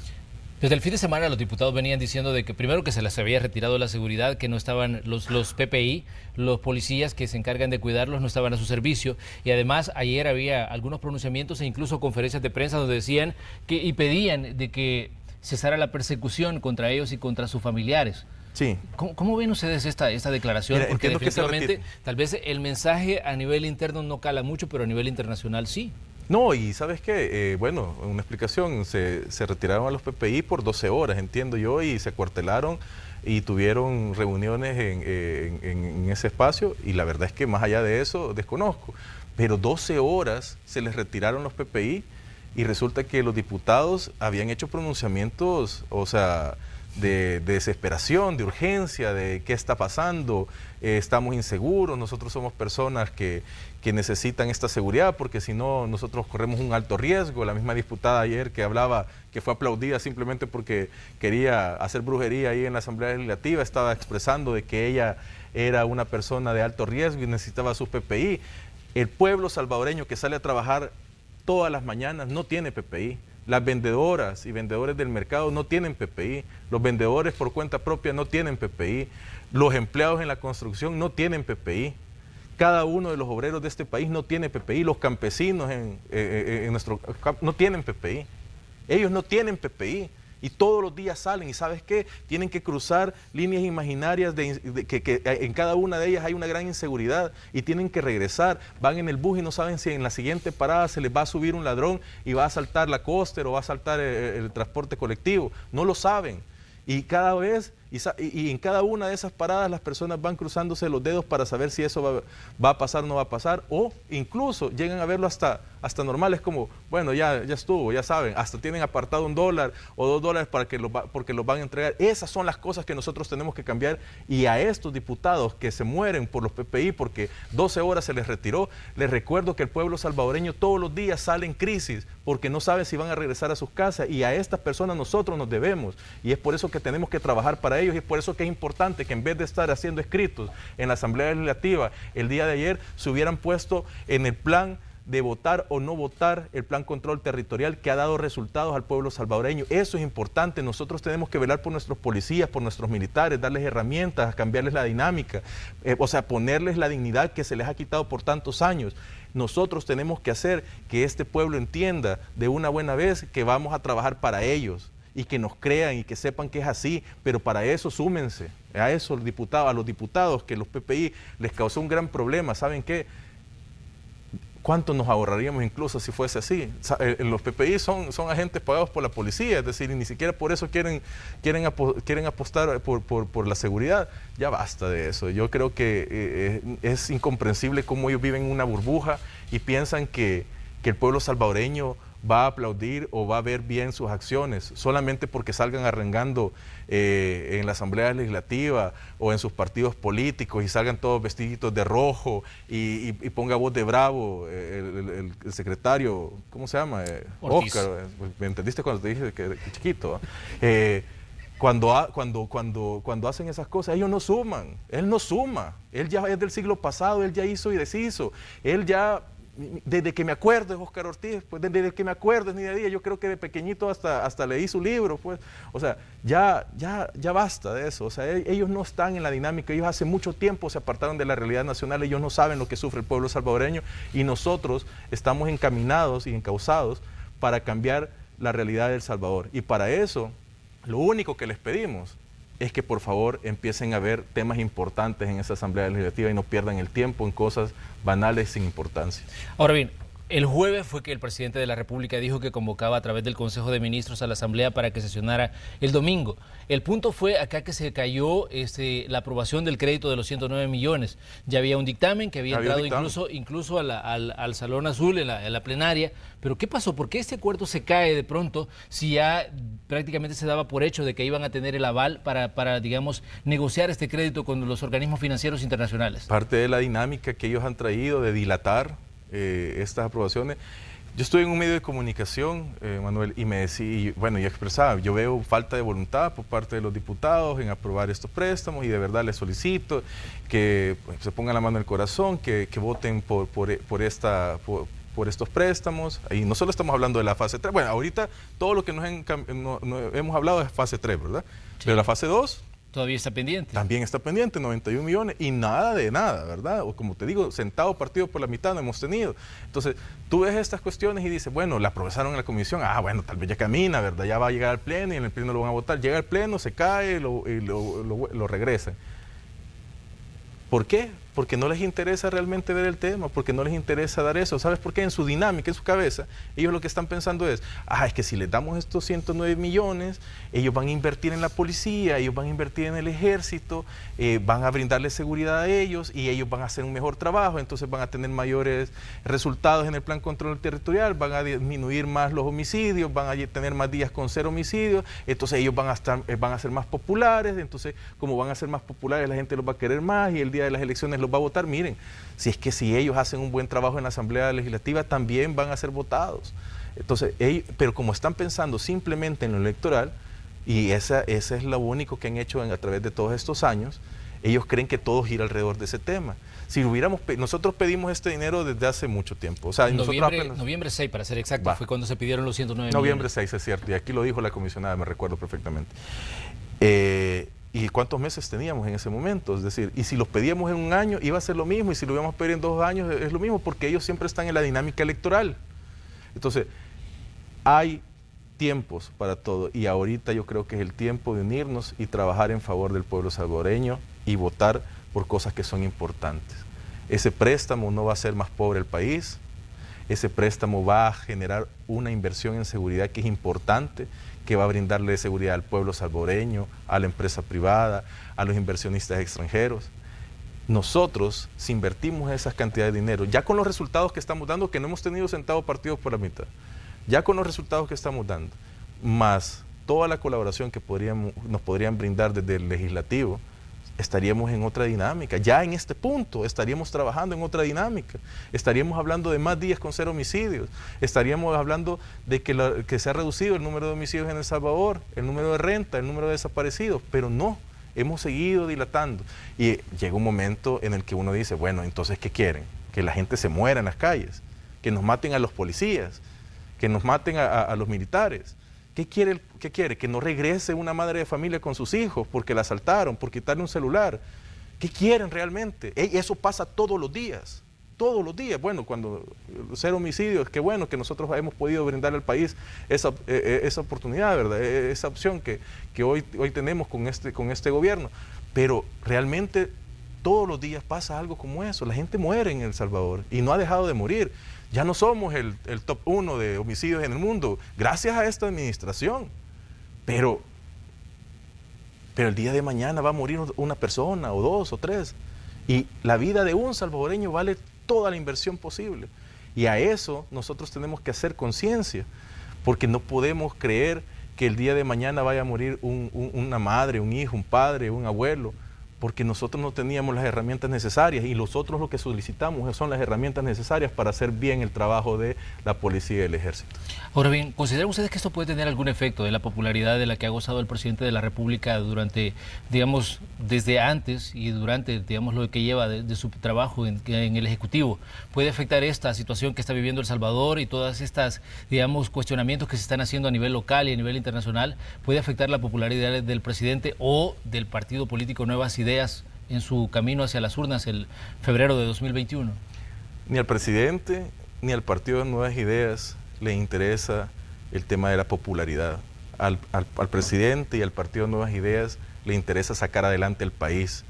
Desde el fin de semana los diputados venían diciendo de que primero que se les había retirado la seguridad, que no estaban los PPI, los policías que se encargan de cuidarlos no estaban a su servicio, y además ayer había algunos pronunciamientos e incluso conferencias de prensa donde decían y pedían de que cesara la persecución contra ellos y contra sus familiares. Sí. ¿Cómo ven ustedes esta declaración? Mira, porque definitivamente tal vez el mensaje a nivel interno no cala mucho, pero a nivel internacional sí. No, y ¿sabes qué? Bueno, una explicación, se retiraron a los PPI por 12 horas, entiendo yo, y se acuartelaron y tuvieron reuniones en ese espacio, y la verdad es que más allá de eso desconozco, pero 12 horas se les retiraron los PPI, y resulta que los diputados habían hecho pronunciamientos, o sea, de desesperación, de urgencia, de qué está pasando, estamos inseguros, nosotros somos personas que necesitan esta seguridad, porque si no nosotros corremos un alto riesgo. La misma diputada ayer que hablaba, que fue aplaudida simplemente porque quería hacer brujería ahí en la Asamblea Legislativa, estaba expresando de que ella era una persona de alto riesgo y necesitaba sus PPI. El pueblo salvadoreño que sale a trabajar todas las mañanas no tiene PPI. Las vendedoras y vendedores del mercado no tienen PPI, los vendedores por cuenta propia no tienen PPI, los empleados en la construcción no tienen PPI. Cada uno de los obreros de este país no tiene PPI, los campesinos en nuestro no tienen PPI. Ellos no tienen PPI y todos los días salen y ¿sabes qué? Tienen que cruzar líneas imaginarias que en cada una de ellas hay una gran inseguridad y tienen que regresar. Van en el bus y no saben si en la siguiente parada se les va a subir un ladrón y va a asaltar la coaster o va a asaltar el transporte colectivo. No lo saben. Y cada vez, y en cada una de esas paradas las personas van cruzándose los dedos para saber si eso va a pasar o no va a pasar, o incluso llegan a verlo hasta normales como, bueno, ya estuvo, ya saben, hasta tienen apartado $1 o $2 porque los van a entregar. Esas son las cosas que nosotros tenemos que cambiar, y a estos diputados que se mueren por los PPI porque 12 horas se les retiró, les recuerdo que el pueblo salvadoreño todos los días sale en crisis porque no sabe si van a regresar a sus casas, y a estas personas nosotros nos debemos, y es por eso que tenemos que trabajar para ellos, y es por eso que es importante que en vez de estar haciendo escritos en la Asamblea Legislativa el día de ayer, se hubieran puesto en el plan de votar o no votar el plan control territorial que ha dado resultados al pueblo salvadoreño. Eso es importante. Nosotros tenemos que velar por nuestros policías, por nuestros militares, darles herramientas, cambiarles la dinámica, ponerles la dignidad que se les ha quitado por tantos años. Nosotros tenemos que hacer que este pueblo entienda de una buena vez que vamos a trabajar para ellos, y que nos crean y que sepan que es así, pero para eso súmense, a eso a los diputados que los PPI les causó un gran problema. ¿Saben qué? ¿Cuánto nos ahorraríamos incluso si fuese así? Los PPI son agentes pagados por la policía, es decir, y ni siquiera por eso quieren apostar por la seguridad. Ya basta de eso. Yo creo que es incomprensible cómo ellos viven en una burbuja y piensan que el pueblo salvadoreño va a aplaudir o va a ver bien sus acciones solamente porque salgan arrengando en la Asamblea Legislativa o en sus partidos políticos y salgan todos vestiditos de rojo y ponga voz de bravo el secretario, ¿cómo se llama? Oscar, ¿me entendiste cuando te dije que era chiquito? Cuando hacen esas cosas, ellos no suman, él no suma, él ya es del siglo pasado, él ya hizo y deshizo, él ya... Desde que me acuerdo es Óscar Ortiz, pues desde que me acuerdo es ni de día, yo creo que de pequeñito hasta leí su libro, pues, o sea, ya basta de eso, o sea, ellos no están en la dinámica, ellos hace mucho tiempo se apartaron de la realidad nacional, ellos no saben lo que sufre el pueblo salvadoreño, y nosotros estamos encaminados y encauzados para cambiar la realidad de El Salvador, y para eso, lo único que les pedimos es que por favor empiecen a ver temas importantes en esa Asamblea Legislativa y no pierdan el tiempo en cosas banales sin importancia. Ahora bien, el jueves fue que el presidente de la República dijo que convocaba a través del Consejo de Ministros a la Asamblea para que sesionara el domingo. El punto fue acá que se cayó la aprobación del crédito de los 109 millones. Ya había un dictamen que había entrado incluso al Salón Azul en la plenaria. Pero ¿qué pasó? ¿Por qué este acuerdo se cae de pronto si ya prácticamente se daba por hecho de que iban a tener el aval para digamos, negociar este crédito con los organismos financieros internacionales? Parte de la dinámica que ellos han traído de dilatar estas aprobaciones. Yo estoy en un medio de comunicación, Manuel, y me decía, bueno, yo expresaba, yo veo falta de voluntad por parte de los diputados en aprobar estos préstamos, y de verdad les solicito que se pongan la mano en el corazón, que voten por estos préstamos. Y no solo estamos hablando de la fase 3, bueno, ahorita todo lo que nos hemos hablado es fase 3, ¿verdad? Sí. Pero la fase 2... Todavía está pendiente. También está pendiente, 91 millones y nada de nada, ¿verdad? O como te digo, sentado partido por la mitad no hemos tenido. Entonces, tú ves estas cuestiones y dices, bueno, la aprobaron en la comisión, bueno, tal vez ya camina, ¿verdad? Ya va a llegar al pleno y en el pleno lo van a votar. Llega al pleno, se cae y lo regresan. ¿Por qué? Porque no les interesa realmente ver el tema, porque no les interesa dar eso. ¿Sabes por qué? En su dinámica, en su cabeza, ellos lo que están pensando es que si les damos estos 109 millones, ellos van a invertir en la policía, ellos van a invertir en el ejército, van a brindarle seguridad a ellos y ellos van a hacer un mejor trabajo, entonces van a tener mayores resultados en el plan control territorial, van a disminuir más los homicidios, van a tener más días con 0 homicidios, entonces ellos van a ser más populares, entonces como van a ser más populares la gente los va a querer más y el día de las elecciones los va a votar. Miren, si ellos hacen un buen trabajo en la Asamblea Legislativa, también van a ser votados. Entonces, pero como están pensando simplemente en lo electoral, y esa es lo único que han hecho a través de todos estos años, Ellos creen que todo gira alrededor de ese tema. Si nosotros pedimos este dinero desde hace mucho tiempo. O sea, noviembre 6, para ser exacto, fue cuando se pidieron los 109 millones. Noviembre 6, es cierto, y aquí lo dijo la comisionada, me recuerdo perfectamente. ¿Y cuántos meses teníamos en ese momento? Es decir, y si los pedíamos en un año, iba a ser lo mismo, y si lo íbamos a pedir en 2 años, es lo mismo, porque ellos siempre están en la dinámica electoral. Entonces, hay tiempos para todo, y ahorita yo creo que es el tiempo de unirnos y trabajar en favor del pueblo salvadoreño y votar por cosas que son importantes. Ese préstamo no va a hacer más pobre el país, ese préstamo va a generar una inversión en seguridad que es importante, que va a brindarle seguridad al pueblo salvadoreño, a la empresa privada, a los inversionistas extranjeros. Nosotros, si invertimos esas cantidades de dinero, ya con los resultados que estamos dando, que no hemos tenido sentados partidos por la mitad, ya con los resultados que estamos dando, más toda la colaboración que nos podrían brindar desde el legislativo, estaríamos en otra dinámica. Ya en este punto estaríamos trabajando en otra dinámica. Estaríamos hablando de más días con 0 homicidios. Estaríamos hablando de que se ha reducido el número de homicidios en El Salvador, el número de renta, el número de desaparecidos, pero no, hemos seguido dilatando. Y llega un momento en el que uno dice, bueno, entonces, ¿qué quieren? Que la gente se muera en las calles, que nos maten a los policías, que nos maten a los militares. ¿Qué quiere? Que no regrese una madre de familia con sus hijos porque la asaltaron, por quitarle un celular. ¿Qué quieren realmente? Eso pasa todos los días. Todos los días. Bueno, cuando 0 homicidios, qué bueno que nosotros hemos podido brindarle al país esa oportunidad, ¿verdad? Esa opción que hoy tenemos con este gobierno. Pero realmente todos los días pasa algo como eso. La gente muere en El Salvador y no ha dejado de morir. Ya no somos el top 1 de homicidios en el mundo, gracias a esta administración. Pero el día de mañana va a morir una persona, o 2, o 3. Y la vida de un salvadoreño vale toda la inversión posible. Y a eso nosotros tenemos que hacer conciencia, porque no podemos creer que el día de mañana vaya a morir una madre, un hijo, un padre, un abuelo, porque nosotros no teníamos las herramientas necesarias, y nosotros lo que solicitamos son las herramientas necesarias para hacer bien el trabajo de la policía y el ejército. Ahora bien, ¿consideran ustedes que esto puede tener algún efecto de la popularidad de la que ha gozado el presidente de la República durante, digamos, desde antes y durante, digamos, lo que lleva de su trabajo en el Ejecutivo? ¿Puede afectar esta situación que está viviendo El Salvador y todas estas, digamos, cuestionamientos que se están haciendo a nivel local y a nivel internacional? ¿Puede afectar la popularidad del presidente o del partido político Nuevas Ideas en su camino hacia las urnas el febrero de 2021? Ni al presidente ni al partido de Nuevas Ideas le interesa el tema de la popularidad. Al presidente y al partido de Nuevas Ideas le interesa sacar adelante el país,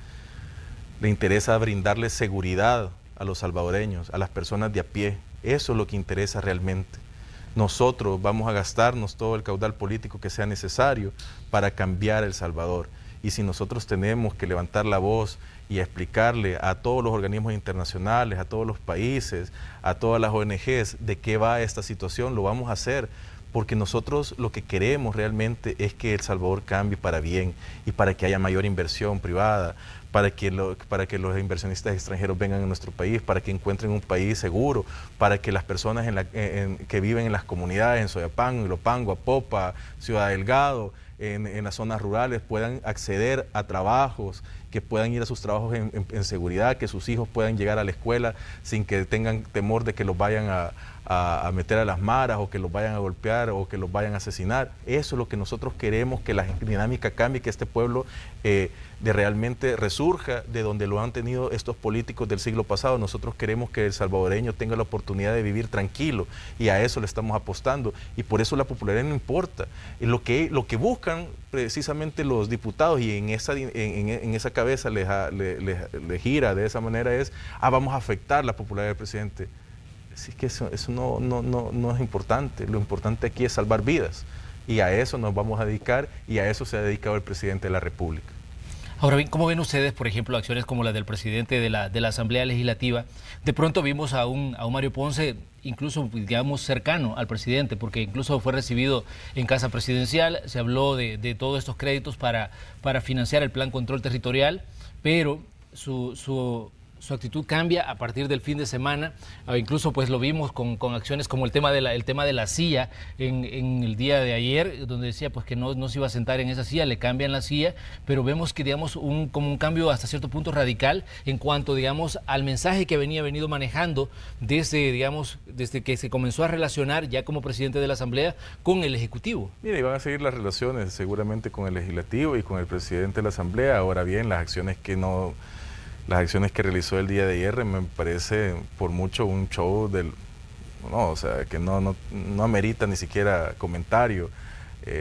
le interesa brindarle seguridad a los salvadoreños, a las personas de a pie. Eso es lo que interesa realmente. Nosotros vamos a gastarnos todo el caudal político que sea necesario para cambiar El Salvador. Y si nosotros tenemos que levantar la voz y explicarle a todos los organismos internacionales, a todos los países, a todas las ONGs de qué va esta situación, lo vamos a hacer, porque nosotros lo que queremos realmente es que El Salvador cambie para bien y para que haya mayor inversión privada, para que los inversionistas extranjeros vengan a nuestro país, para que encuentren un país seguro, para que las personas que viven en las comunidades, en Soyapango, Ilopango, Apopa, Ciudad Delgado, en las zonas rurales, puedan acceder a trabajos, que puedan ir a sus trabajos en seguridad, que sus hijos puedan llegar a la escuela sin que tengan temor de que los vayan a meter a las maras, o que los vayan a golpear, o que los vayan a asesinar. Eso es lo que nosotros queremos, que la dinámica cambie, que este pueblo de realmente resurja de donde lo han tenido estos políticos del siglo pasado. Nosotros queremos que el salvadoreño tenga la oportunidad de vivir tranquilo, y a eso le estamos apostando, y por eso la popularidad no importa. Lo que buscan precisamente los diputados, y en esa cabeza les gira de esa manera, es, vamos a afectar la popularidad del presidente. Así que eso no es importante. Lo importante aquí es salvar vidas, y a eso nos vamos a dedicar, y a eso se ha dedicado el presidente de la República. Ahora bien, ¿cómo ven ustedes, por ejemplo, acciones como la del presidente de la Asamblea Legislativa? De pronto vimos a un Mario Ponce incluso, digamos, cercano al presidente, porque incluso fue recibido en Casa Presidencial. Se habló de todos estos créditos para financiar el Plan Control Territorial, pero su su actitud cambia a partir del fin de semana. Incluso pues lo vimos con acciones como el tema de la silla en el día de ayer, donde decía pues que no se iba a sentar en esa silla, le cambian la silla, pero vemos que digamos como un cambio hasta cierto punto radical en cuanto digamos al mensaje que venido manejando desde que se comenzó a relacionar ya como presidente de la Asamblea con el Ejecutivo. Mira, y van a seguir las relaciones seguramente con el Legislativo y con el presidente de la Asamblea. Ahora bien, las acciones que realizó el día de ayer me parece por mucho un show o sea, que no amerita ni siquiera comentario.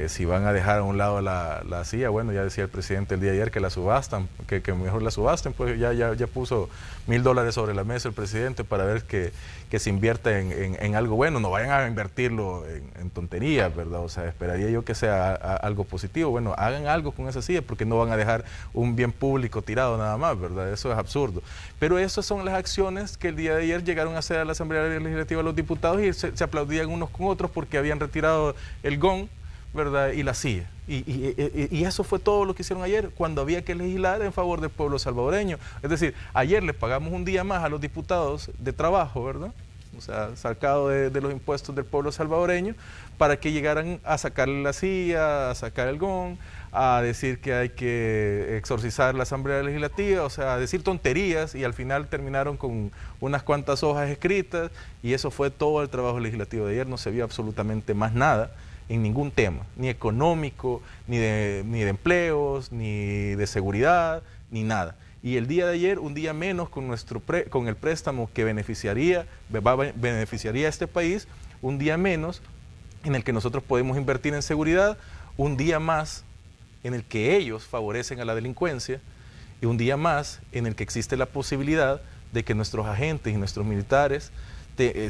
Si van a dejar a un lado la silla, bueno, ya decía el presidente el día de ayer que la subastan, que mejor la subasten, pues ya puso $1000 sobre la mesa el presidente para ver que se invierta en algo bueno, no vayan a invertirlo en tonterías, ¿verdad? O sea, esperaría yo que sea algo positivo. Bueno, hagan algo con esa silla porque no van a dejar un bien público tirado nada más, ¿verdad? Eso es absurdo. Pero esas son las acciones que el día de ayer llegaron a hacer a la Asamblea Legislativa los diputados y se aplaudían unos con otros porque habían retirado el gong, ¿verdad? Y la silla. Y eso fue todo lo que hicieron ayer, cuando había que legislar en favor del pueblo salvadoreño. Es decir, ayer les pagamos un día más a los diputados de trabajo, ¿verdad? O sea, sacado de los impuestos del pueblo salvadoreño, para que llegaran a sacarle la silla, a sacar el gong, a decir que hay que exorcizar la Asamblea Legislativa, o sea, a decir tonterías, y al final terminaron con unas cuantas hojas escritas, y eso fue todo el trabajo legislativo de ayer. No se vio absolutamente más nada en ningún tema, ni económico, ni de empleos, ni de seguridad, ni nada. Y el día de ayer, un día menos con el préstamo que beneficiaría a este país, un día menos en el que nosotros podemos invertir en seguridad, un día más en el que ellos favorecen a la delincuencia, y un día más en el que existe la posibilidad de que nuestros agentes y nuestros militares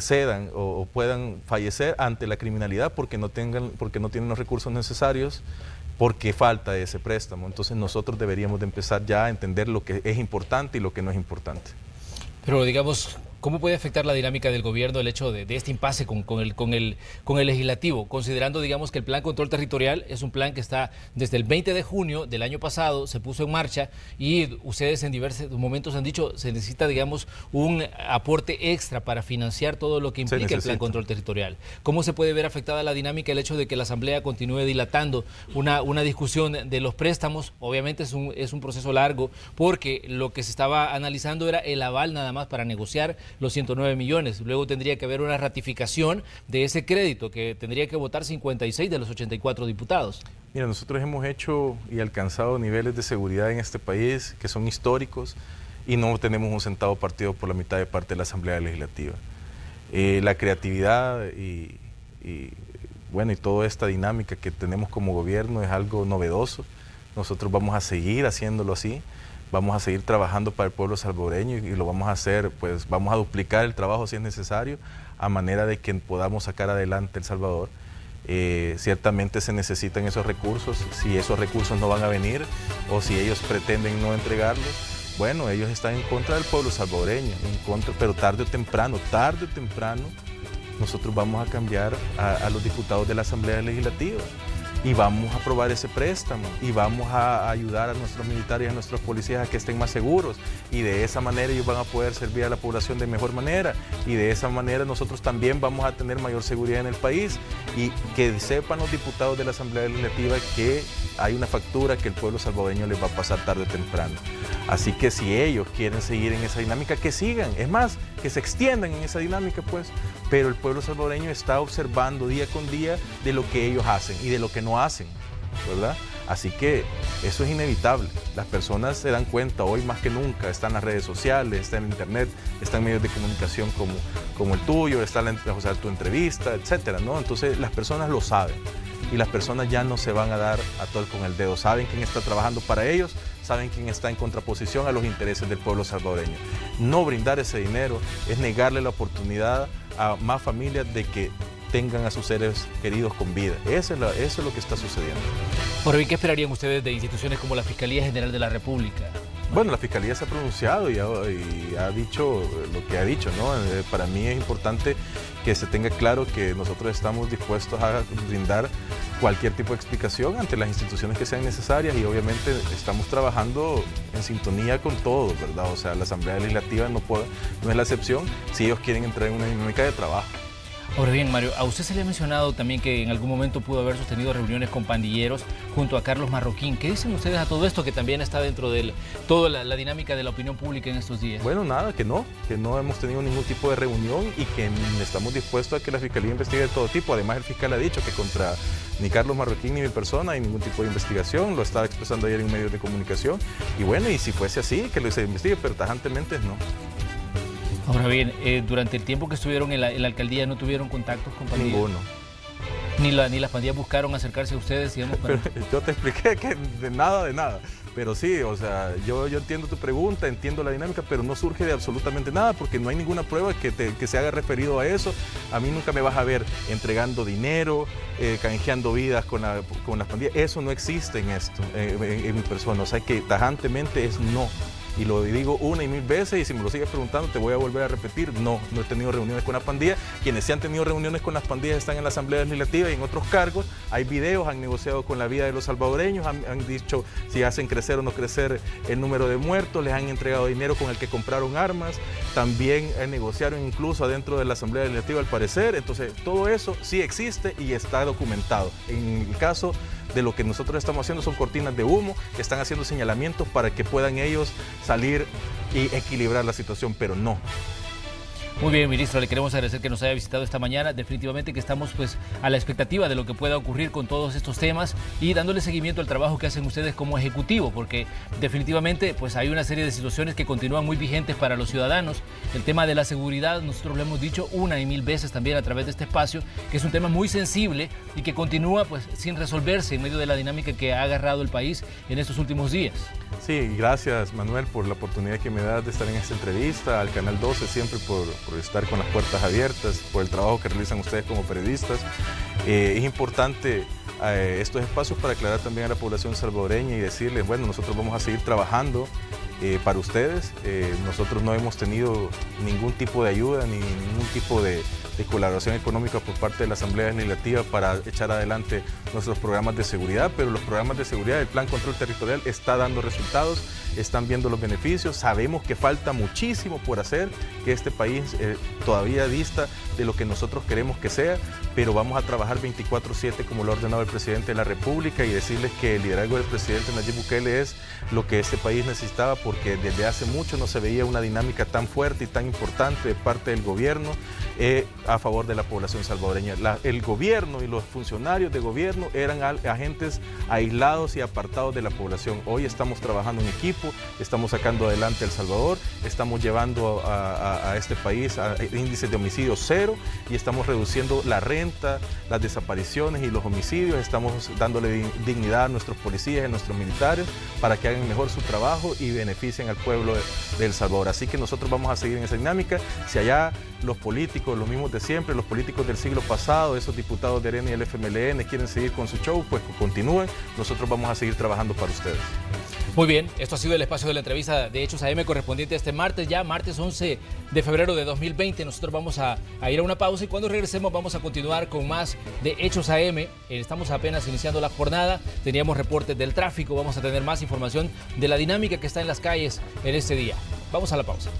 cedan o puedan fallecer ante la criminalidad porque no tienen los recursos necesarios, porque falta ese préstamo. Entonces nosotros deberíamos de empezar ya a entender lo que es importante y lo que no es importante. Pero digamos, ¿cómo puede afectar la dinámica del gobierno el hecho de este impasse con el legislativo? Considerando, digamos, que el Plan Control Territorial es un plan que está desde el 20 de junio del año pasado, se puso en marcha, y ustedes en diversos momentos han dicho se necesita, digamos, un aporte extra para financiar todo lo que implica el Plan Control Territorial. ¿Cómo se puede ver afectada la dinámica el hecho de que la Asamblea continúe dilatando una discusión de los préstamos? Obviamente es un proceso largo, porque lo que se estaba analizando era el aval nada más para negociar los 109 millones. Luego tendría que haber una ratificación de ese crédito, que tendría que votar 56 de los 84 diputados. Mira, nosotros hemos hecho y alcanzado niveles de seguridad en este país que son históricos y no tenemos un centavo partido por la mitad de parte de la Asamblea Legislativa. La creatividad y toda esta dinámica que tenemos como gobierno es algo novedoso. Nosotros vamos a seguir haciéndolo así. Vamos a seguir trabajando para el pueblo salvadoreño y lo vamos a hacer, pues vamos a duplicar el trabajo si es necesario, a manera de que podamos sacar adelante El Salvador. Ciertamente se necesitan esos recursos. Si esos recursos no van a venir o si ellos pretenden no entregarlos, bueno, ellos están en contra del pueblo salvadoreño, pero tarde o temprano, nosotros vamos a cambiar a los diputados de la Asamblea Legislativa. Y vamos a aprobar ese préstamo y vamos a ayudar a nuestros militares y a nuestros policías a que estén más seguros, y de esa manera ellos van a poder servir a la población de mejor manera, y de esa manera nosotros también vamos a tener mayor seguridad en el país, y que sepan los diputados de la Asamblea Legislativa que hay una factura que el pueblo salvadoreño les va a pasar tarde o temprano. Así que si ellos quieren seguir en esa dinámica, que sigan, es más, que se extiendan en esa dinámica, pues, pero el pueblo salvadoreño está observando día con día de lo que ellos hacen y de lo que no hacen, ¿verdad? Así que eso es inevitable. Las personas se dan cuenta hoy más que nunca. Están las redes sociales, está en internet, están medios de comunicación como el tuyo, está tu entrevista, etcétera, ¿no? Entonces las personas lo saben y las personas ya no se van a dar a tole con el dedo. Saben quién está trabajando para ellos, saben quién está en contraposición a los intereses del pueblo salvadoreño. No brindar ese dinero es negarle la oportunidad a más familias de que tengan a sus seres queridos con vida. Eso es lo que está sucediendo. Por hoy, ¿qué esperarían ustedes de instituciones como la Fiscalía General de la República? Bueno, la Fiscalía se ha pronunciado y ha dicho lo que ha dicho, ¿no? Para mí es importante que se tenga claro que nosotros estamos dispuestos a brindar cualquier tipo de explicación ante las instituciones que sean necesarias y obviamente estamos trabajando en sintonía con todo, ¿verdad? O sea, la Asamblea Legislativa no es la excepción si ellos quieren entrar en una dinámica de trabajo. Ahora bien, Mario, a usted se le ha mencionado también que en algún momento pudo haber sostenido reuniones con pandilleros junto a Carlos Marroquín. ¿Qué dicen ustedes a todo esto que también está dentro de toda la dinámica de la opinión pública en estos días? Bueno, nada, que no hemos tenido ningún tipo de reunión y que estamos dispuestos a que la Fiscalía investigue de todo tipo. Además, el fiscal ha dicho que contra ni Carlos Marroquín ni mi persona hay ningún tipo de investigación, lo estaba expresando ayer en medios de comunicación. Y bueno, y si fuese así, que lo se investigue, pero tajantemente no. Ahora bien, durante el tiempo que estuvieron en la alcaldía, ¿no tuvieron contactos con pandillas? Ninguno. Ni las pandillas buscaron acercarse a ustedes, digamos, para... Yo te expliqué que de nada. Pero sí, o sea, yo entiendo tu pregunta, entiendo la dinámica, pero no surge de absolutamente nada porque no hay ninguna prueba que se haga referido a eso. A mí nunca me vas a ver entregando dinero, canjeando vidas con las pandillas. Eso no existe en esto, en mi persona. O sea, que tajantemente es no. Y lo digo una y mil veces y si me lo sigues preguntando te voy a volver a repetir, no he tenido reuniones con la pandilla. Quienes sí han tenido reuniones con las pandillas están en la Asamblea Legislativa y en otros cargos. Hay videos, han negociado con la vida de los salvadoreños, han dicho si hacen crecer o no crecer el número de muertos, les han entregado dinero con el que compraron armas, también negociaron incluso adentro de la Asamblea Legislativa al parecer. Entonces todo eso sí existe y está documentado. En el caso de lo que nosotros estamos haciendo son cortinas de humo, que están haciendo señalamientos para que puedan ellos salir y equilibrar la situación, pero no. Muy bien, ministro, le queremos agradecer que nos haya visitado esta mañana. Definitivamente que estamos pues a la expectativa de lo que pueda ocurrir con todos estos temas y dándole seguimiento al trabajo que hacen ustedes como ejecutivo, porque definitivamente pues hay una serie de situaciones que continúan muy vigentes para los ciudadanos. El tema de la seguridad, nosotros lo hemos dicho una y mil veces también a través de este espacio, que es un tema muy sensible y que continúa pues sin resolverse en medio de la dinámica que ha agarrado el país en estos últimos días. Sí, gracias Manuel por la oportunidad que me das de estar en esta entrevista, al Canal 12 siempre por estar con las puertas abiertas, por el trabajo que realizan ustedes como periodistas. Es importante estos espacios para aclarar también a la población salvadoreña y decirles, bueno, nosotros vamos a seguir trabajando para ustedes. Nosotros no hemos tenido ningún tipo de ayuda ni ningún tipo de colaboración económica por parte de la Asamblea Legislativa para echar adelante nuestros programas de seguridad, pero los programas de seguridad del Plan Control Territorial está dando resultados, están viendo los beneficios, sabemos que falta muchísimo por hacer, que este país todavía dista de lo que nosotros queremos que sea, pero vamos a trabajar 24/7 como lo ha ordenado el presidente de la República y decirles que el liderazgo del presidente Nayib Bukele es lo que este país necesitaba porque desde hace mucho no se veía una dinámica tan fuerte y tan importante de parte del gobierno a favor de la población salvadoreña. El gobierno y los funcionarios de gobierno eran agentes aislados y apartados de la población. Hoy estamos trabajando en equipo, estamos sacando adelante a El Salvador, estamos llevando a este país a índices de homicidio cero y estamos reduciendo la renta, las desapariciones y los homicidios, estamos dándole dignidad a nuestros policías y a nuestros militares para que hagan mejor su trabajo y beneficien al pueblo de El Salvador. Así que nosotros vamos a seguir en esa dinámica. Si allá los políticos, los mismos de siempre, los políticos del siglo pasado, esos diputados de ARENA y el FMLN quieren seguir con su show, pues continúen. Nosotros vamos a seguir trabajando para ustedes. Muy bien, esto ha sido el espacio de la entrevista de Hechos AM correspondiente a este martes, ya martes 11 de febrero de 2020. Nosotros vamos a ir a una pausa y cuando regresemos vamos a continuar con más de Hechos AM. Estamos apenas iniciando la jornada, teníamos reportes del tráfico, vamos a tener más información de la dinámica que está en las calles en este día. Vamos a la pausa.